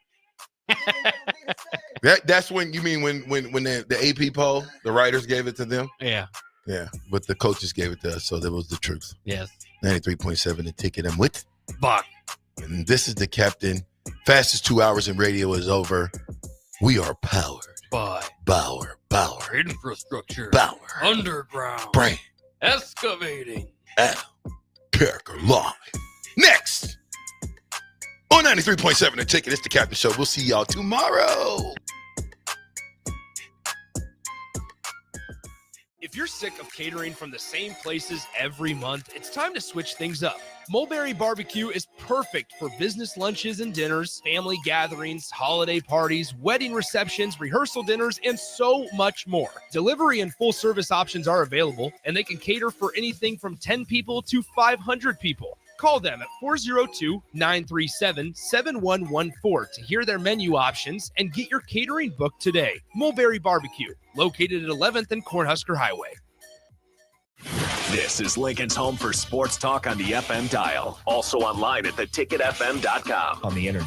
That's when you mean when the AP poll, the writers gave it to them? Yeah. Yeah, but the coaches gave it to us, so that was the truth. Yes. 93.7 the ticket. I'm with Buck. And this is the captain. Fastest 2 hours in radio is over. We are powered by Bauer. Infrastructure. Bauer. Underground. Brain. Excavating. Character Live. Next. On 93.7 the ticket. It's the Captain Show. We'll see y'all tomorrow. If you're sick of catering from the same places every month, it's time to switch things up. Mulberry Barbecue is perfect for business lunches and dinners, family gatherings, holiday parties, wedding receptions, rehearsal dinners, and so much more. Delivery and full service options are available, and they can cater for anything from 10 people to 500 people. Call them at 402-937-7114 to hear their menu options and get your catering booked today. Mulberry Barbecue, located at 11th and Cornhusker Highway. This is Lincoln's home for sports talk on the FM dial. Also online at theticketfm.com. On the internet.